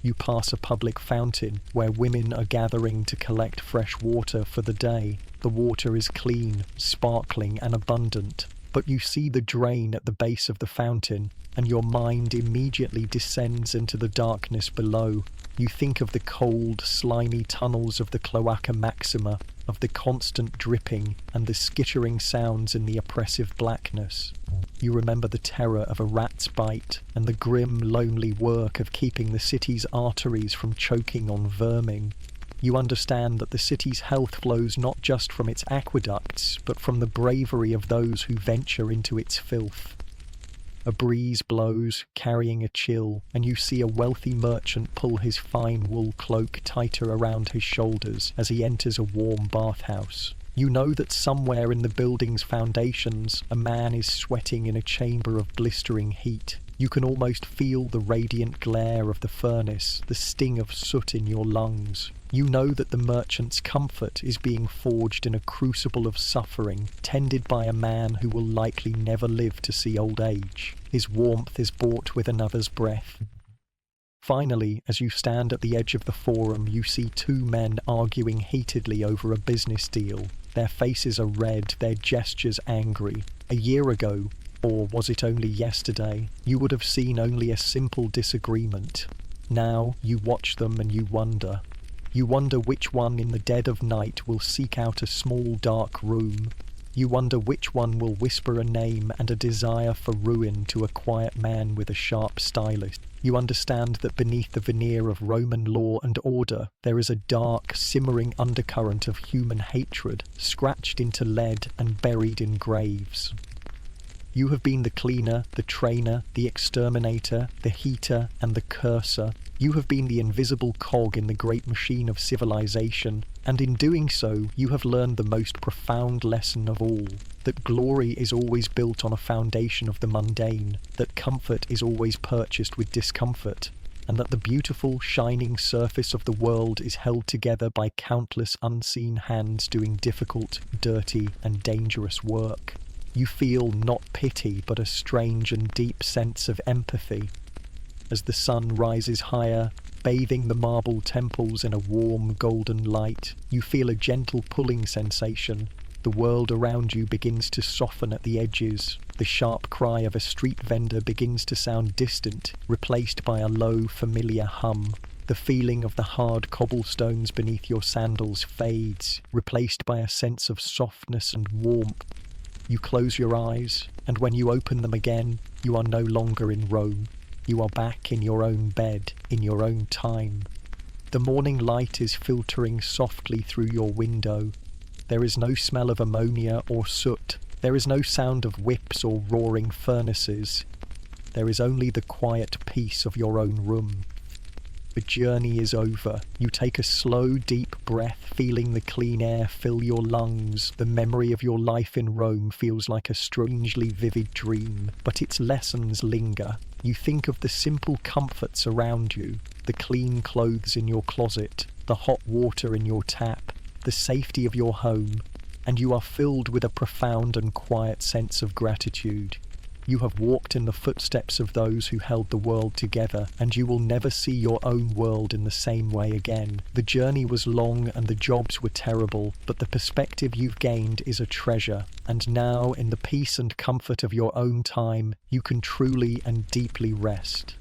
You pass a public fountain where women are gathering to collect fresh water for the day. The water is clean, sparkling, and abundant, but you see the drain at the base of the fountain, and your mind immediately descends into the darkness below. You think of the cold, slimy tunnels of the Cloaca Maxima, of the constant dripping and the skittering sounds in the oppressive blackness. You remember the terror of a rat's bite and the grim, lonely work of keeping the city's arteries from choking on vermin. You understand that the city's health flows not just from its aqueducts, but from the bravery of those who venture into its filth. A breeze blows, carrying a chill, and you see a wealthy merchant pull his fine wool cloak tighter around his shoulders as he enters a warm bathhouse. You know that somewhere in the building's foundations, a man is sweating in a chamber of blistering heat. You can almost feel the radiant glare of the furnace, the sting of soot in your lungs. You know that the merchant's comfort is being forged in a crucible of suffering, tended by a man who will likely never live to see old age. His warmth is bought with another's breath. Finally, as you stand at the edge of the forum, you see two men arguing heatedly over a business deal. Their faces are red, their gestures angry. A year ago, or was it only yesterday, you would have seen only a simple disagreement. Now you watch them and you wonder. You wonder which one in the dead of night will seek out a small dark room. You wonder which one will whisper a name and a desire for ruin to a quiet man with a sharp stylus. You understand that beneath the veneer of Roman law and order, there is a dark, simmering undercurrent of human hatred, scratched into lead and buried in graves. You have been the cleaner, the trainer, the exterminator, the heater, and the curser. You have been the invisible cog in the great machine of civilization, and in doing so, you have learned the most profound lesson of all, that glory is always built on a foundation of the mundane, that comfort is always purchased with discomfort, and that the beautiful, shining surface of the world is held together by countless unseen hands doing difficult, dirty, and dangerous work. You feel not pity, but a strange and deep sense of empathy. As the sun rises higher, bathing the marble temples in a warm, golden light, you feel a gentle pulling sensation. The world around you begins to soften at the edges. The sharp cry of a street vendor begins to sound distant, replaced by a low, familiar hum. The feeling of the hard cobblestones beneath your sandals fades, replaced by a sense of softness and warmth. You close your eyes, and when you open them again, you are no longer in Rome. You are back in your own bed, in your own time. The morning light is filtering softly through your window. There is no smell of ammonia or soot. There is no sound of whips or roaring furnaces. There is only the quiet peace of your own room. The journey is over. You take a slow, deep breath, feeling the clean air fill your lungs. The memory of your life in Rome feels like a strangely vivid dream, but its lessons linger. You think of the simple comforts around you, the clean clothes in your closet, the hot water in your tap, the safety of your home, and you are filled with a profound and quiet sense of gratitude. You have walked in the footsteps of those who held the world together, and you will never see your own world in the same way again. The journey was long and the jobs were terrible, but the perspective you've gained is a treasure, and now, in the peace and comfort of your own time, you can truly and deeply rest.